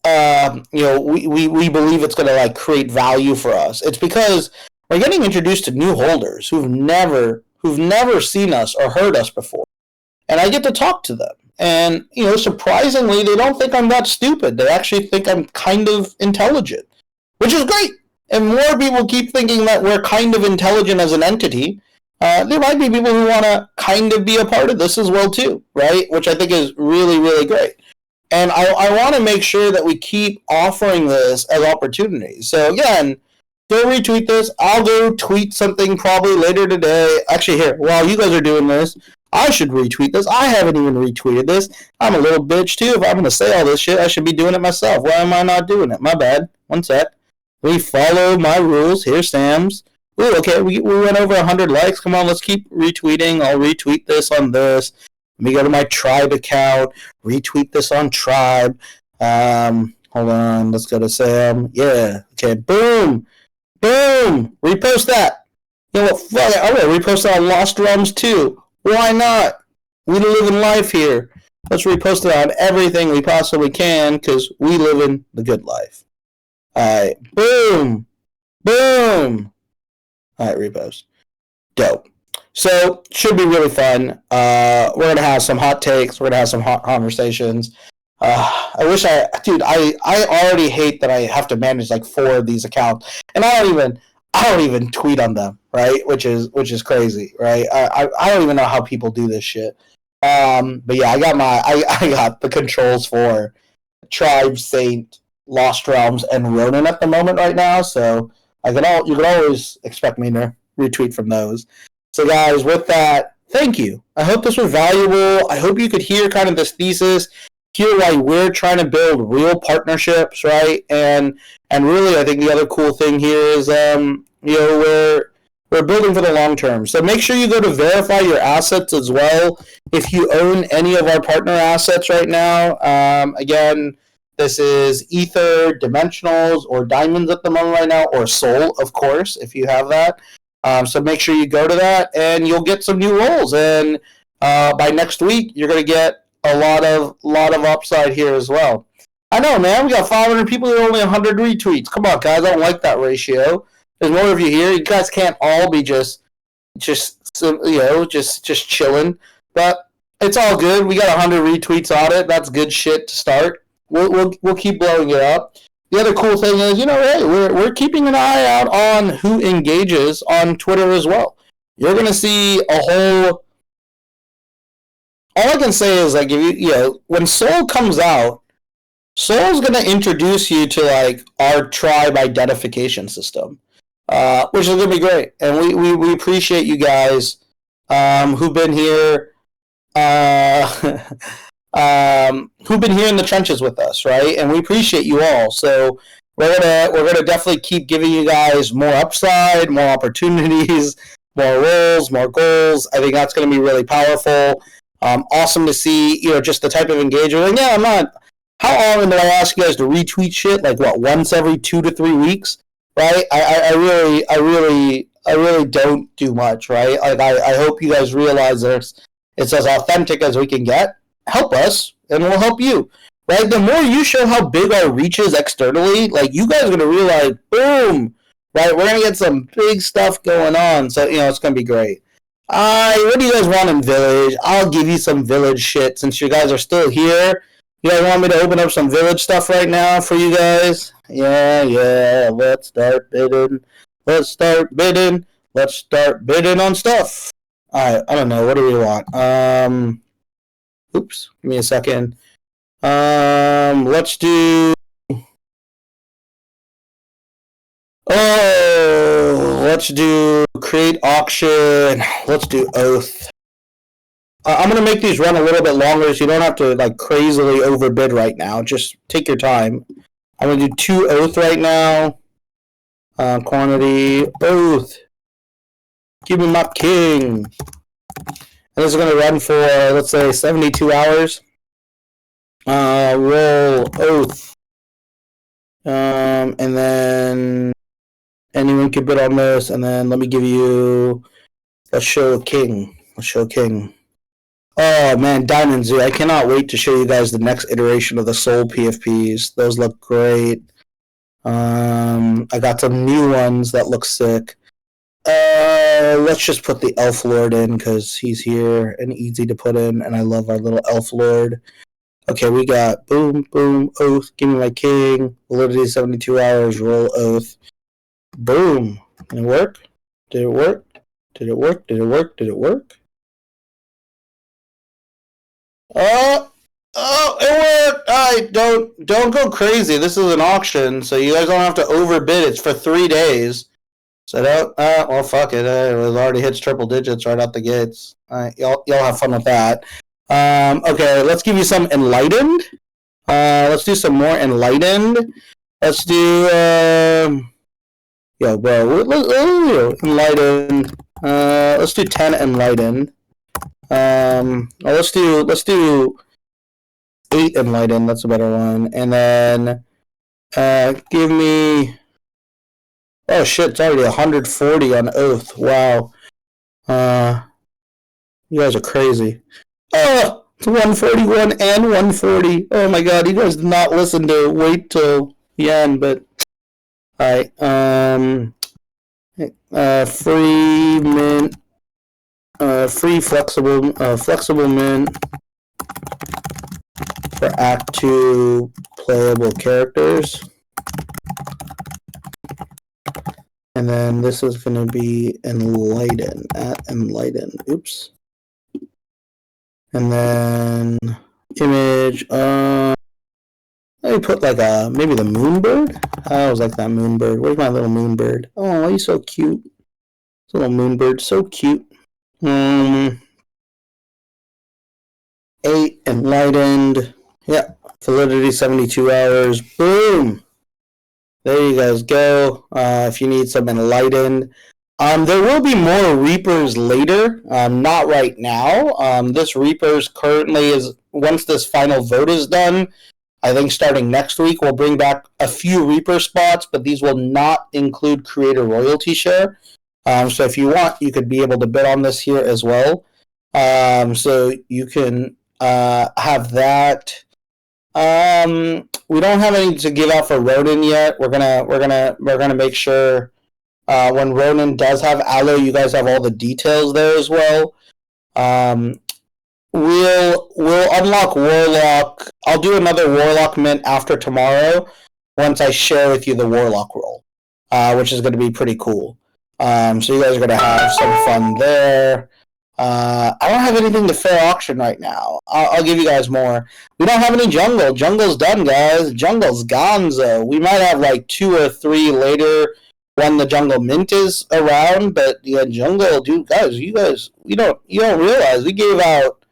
we believe it's going to like create value for us. It's because we're getting introduced to new holders who've never seen us or heard us before, and I get to talk to them. And, surprisingly, they don't think I'm that stupid. They actually think I'm kind of intelligent, which is great. And more people keep thinking that we're kind of intelligent as an entity. There might be people who want to kind of be a part of this as well, too, right? Which I think is really, really great. And I want to make sure that we keep offering this as opportunities. So, again, go retweet this. I'll go tweet something probably later today. Actually, here, while you guys are doing this, I should retweet this. I haven't even retweeted this. I'm a little bitch too. If I'm going to say all this shit, I should be doing it myself. Why am I not doing it? My bad. One sec. We follow my rules. Here's Sam's. Ooh, okay, we went over 100 likes. Come on, let's keep retweeting. I'll retweet this on this. Let me go to my Tribe account. Retweet this on Tribe. Hold on. Let's go to Sam. Yeah. Okay, boom. Boom. Repost that. You know what? Fuck it. I'm going to repost it on Lost Realms too. Why not? We live in life here. Let's repost it on everything we possibly can because we live in the good life. Alright. Boom. Boom. Alright, repost. Dope. So, should be really fun. We're going to have some hot takes. We're going to have some hot conversations. I wish I already hate that I have to manage like 4 of these accounts. And I don't even tweet on them, right? Which is crazy, right? I don't even know how people do this shit. But yeah, I got the controls for Tribe, Saint, Lost Realms, and Ronin at the moment right now, so you can always expect me to retweet from those. So guys, with that, thank you. I hope this was valuable. I hope you could hear kind of this thesis, hear why we're trying to build real partnerships, right? And really, I think the other cool thing here is, we're building for the long term. So make sure you go to verify your assets as well. If you own any of our partner assets right now, again, this is Ether, Dimensionals, or Diamonds at the moment right now, or Soul, of course, if you have that. So make sure you go to that, and you'll get some new roles. And by next week, you're going to get a lot of upside here as well. I know, man. We got 500 people and only 100 retweets. Come on, guys. I don't like that ratio. There's more of you here. You guys can't all be just chilling. But it's all good. We got 100 retweets on it. That's good shit to start. We'll keep blowing it up. The other cool thing is, hey, we're keeping an eye out on who engages on Twitter as well. You're gonna see a whole. All I can say is, like, if when Soul comes out, Soul's gonna introduce you to like our tribe identification system, which is gonna be great. And we appreciate you guys who've been here. Who've been here in the trenches with us, right? And we appreciate you all. So we're gonna definitely keep giving you guys more upside, more opportunities, more roles, more goals. I think that's gonna be really powerful. Awesome to see, just the type of engagement. Like, yeah, I'm not. How often do I ask you guys to retweet shit? Like what? Once every 2 to 3 weeks, right? I really don't do much, right? Like I hope you guys realize that it's as authentic as we can get. Help us, and we'll help you. Right? The more you show how big our reach is externally, like, you guys are gonna realize, boom, right? We're gonna get some big stuff going on. So it's gonna be great. What do you guys want in Village? I'll give you some Village shit since you guys are still here. You guys want me to open up some Village stuff right now for you guys? Yeah. Let's start bidding. Let's start bidding on stuff. Alright, I don't know. What do we want? Oops, give me a second. Let's do. Let's do create auction. Let's do oath. I'm gonna make these run a little bit longer, so you don't have to like crazily overbid right now. Just take your time. I'm gonna do 2 oath right now. Quantity oath. Give me my king. And this is going to run for, let's say, 72 hours. Roll oath. And then anyone can bid on this. And then let me give you, let's show king. Oh, man, Diamond Zoo. I cannot wait to show you guys the next iteration of the Soul PFPs. Those look great. I got some new ones that look sick. Let's just put the Elf Lord in because he's here and easy to put in, and I love our little Elf Lord. Okay, we got boom, oath, give me my king, validity 72 hours, roll oath. Boom. Did it work? It worked. Alright, don't go crazy. This is an auction, so you guys don't have to overbid. It's for 3 days. So that, well, fuck it. It already hits triple digits right out the gates. Y'all have fun with that. Okay, let's give you some enlightened. Let's do some more enlightened. Let's do, yo, bro, enlightened. Let's do 10 enlightened. Let's do 8 enlightened. That's a better one. And then, give me. Oh shit! It's already 140 on Oath. Wow. You guys are crazy. Oh, it's 141 and 140. Oh my god, you guys did not listen to wait till the end, but alright. Free mint. Free flexible mint for Act 2 playable characters. And then this is going to be enlighten, at enlighten. Oops. And then image, let me put like maybe the moonbird. I always like that moonbird. Where's my little moonbird? Oh, he's so cute. This little moonbird, so cute. 8 enlightened. Yeah, validity 72 hours. Boom. There you guys go. If you need some enlightened. There will be more Reapers later, not right now. This Reapers currently is, once this final vote is done, I think starting next week, we'll bring back a few Reaper spots, but these will not include creator royalty share. So if you want, you could be able to bid on this here as well. So you can have that. We don't have any to give out for Ronin yet. We're gonna make sure when Ronin does have Allo, you guys have all the details there as well. We'll unlock Warlock. I'll do another Warlock mint after tomorrow once I share with you the Warlock role, which is going to be pretty cool. So you guys are going to have some fun there. I don't have anything to fair auction right now. I'll give you guys more. We don't have any jungle. Jungle's done, guys. Jungle's gonzo. We might have like 2 or 3 later when the jungle mint is around, but yeah, jungle, dude, guys, you don't realize we gave out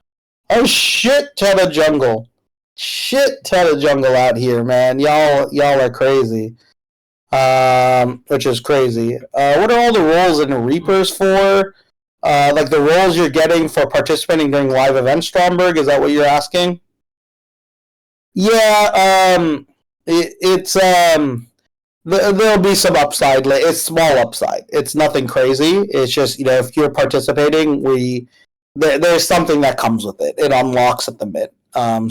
a shit ton of jungle. Shit ton of jungle out here, man. Y'all are crazy. Which is crazy. What are all the roles in Reapers for? Like the roles you're getting for participating during live events, Stromberg? Is that what you're asking? Yeah, there'll be some upside. It's small upside. It's nothing crazy. It's just, if you're participating, there's something that comes with it. It unlocks at the mid.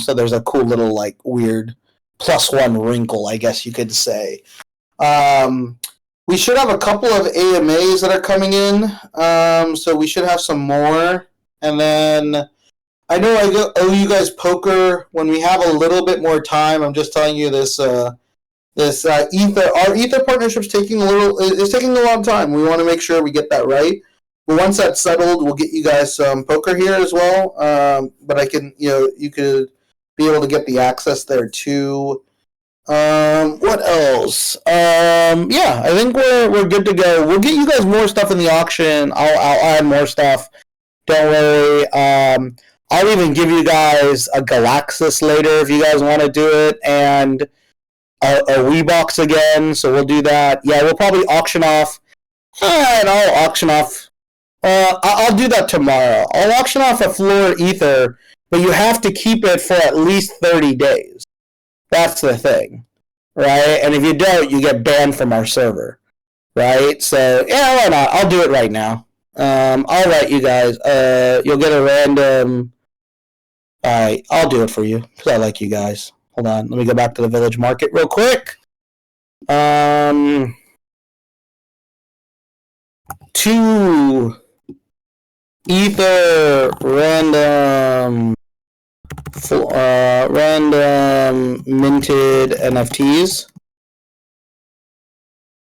So there's a cool little weird +1 wrinkle, I guess you could say. We should have a couple of AMAs that are coming in. So we should have some more. And then I know I owe you guys poker when we have a little bit more time. I'm just telling you this. This Ether, our Ether partnership's taking a long time. We want to make sure we get that right. But once that's settled, we'll get you guys some poker here as well. But I can, you could be able to get the access there too. What else? Yeah, I think we're good to go. We'll get you guys more stuff in the auction. I'll add more stuff. Don't worry. I'll even give you guys a Galaxis later if you guys want to do it, and a Weebox again. So we'll do that. Yeah, we'll probably auction off. And I'll auction off. I'll do that tomorrow. I'll auction off a floor Ether, but you have to keep it for at least 30 days. That's the thing, right? And if you don't, you get banned from our server, right? So, yeah, why not? I'll do it right now. I'll write you guys. You'll get a random... Alright, I'll do it for you, because I like you guys. Hold on, let me go back to the village market real quick. 2 Ether random minted NFTs.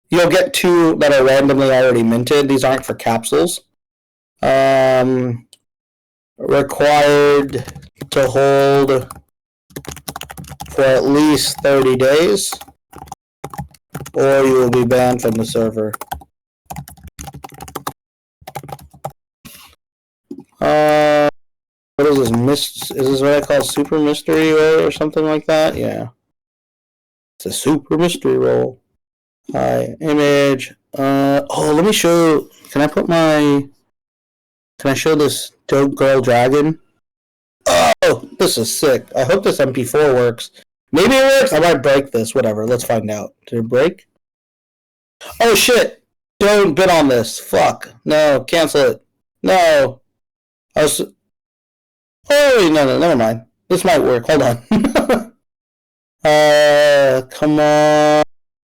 You'll get 2 that are randomly already minted. These aren't for capsules. Required to hold for at least 30 days, or you will be banned from the server. What is this? Is this what I call super mystery roll or something like that? Yeah. It's a super mystery roll. Hi, image. Let me show. Can I put my? Can I show this dope girl dragon? Oh, this is sick. I hope this MP4 works. Maybe it works. I might break this. Whatever. Let's find out. Did it break? Oh shit! Don't bid on this. Fuck. No. Cancel it. No. I was. Oh no, never mind. This might work. Hold on. Come on.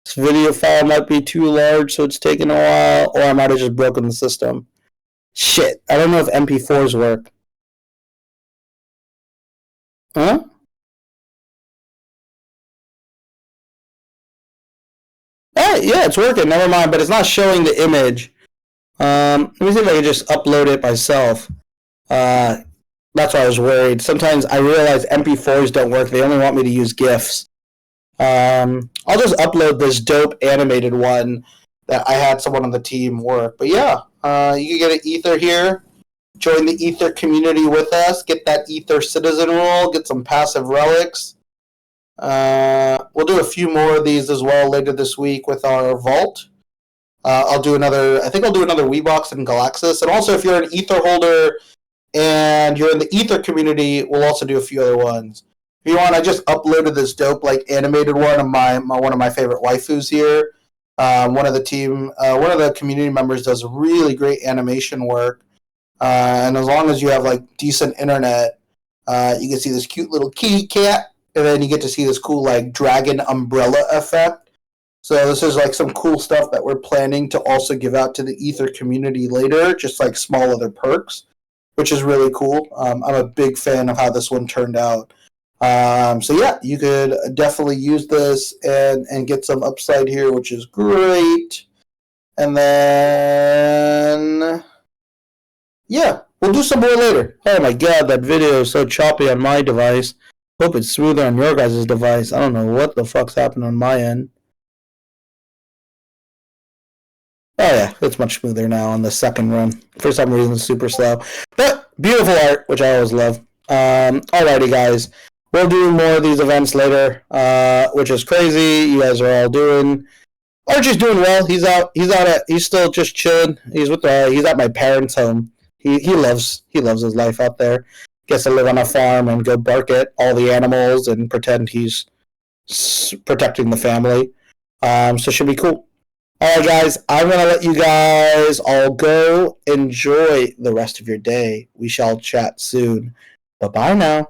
This video file might be too large, so it's taking a while, or I might have just broken the system. Shit, I don't know if MP4s work. Huh? Yeah, it's working. Never mind, but it's not showing the image. Let me see if I can just upload it myself. That's why I was worried. Sometimes I realize MP4s don't work. They only want me to use GIFs. I'll just upload this dope animated one that I had someone on the team work. But yeah, you can get an Ether here. Join the Ether community with us. Get that Ether citizen role. Get some passive relics. We'll do a few more of these as well later this week with our vault. I'll do another. I think I'll do another Weebox and Galaxis. And also, if you're an Ether holder and you're in the Ether community, we'll also do a few other ones. If you want, I just uploaded this dope animated one of one of my favorite waifus here. One of the community members does really great animation work. And as long as you have decent internet, you can see this cute little kitty cat, and then you get to see this cool dragon umbrella effect. So this is some cool stuff that we're planning to also give out to the Ether community later, just small other perks, which is really cool. I'm a big fan of how this one turned out. So yeah, you could definitely use this and get some upside here, which is great. And then yeah, we'll do some more later. Oh my god, that video is so choppy on my device. Hope it's smoother on your guys' device. I don't know what the fuck's happened on my end. Oh yeah, it's much smoother now on the second run. For some reason, it's super slow. But beautiful art, which I always love. Alrighty, guys. We'll do more of these events later, which is crazy. You guys are all doing. Archie's doing well. He's still just chilling. He's at my parents' home. He loves his life out there. Gets to live on a farm and go bark at all the animals and pretend he's protecting the family. So it should be cool. All right, guys. I'm gonna let you guys all go. Enjoy the rest of your day. We shall chat soon. Bye bye now.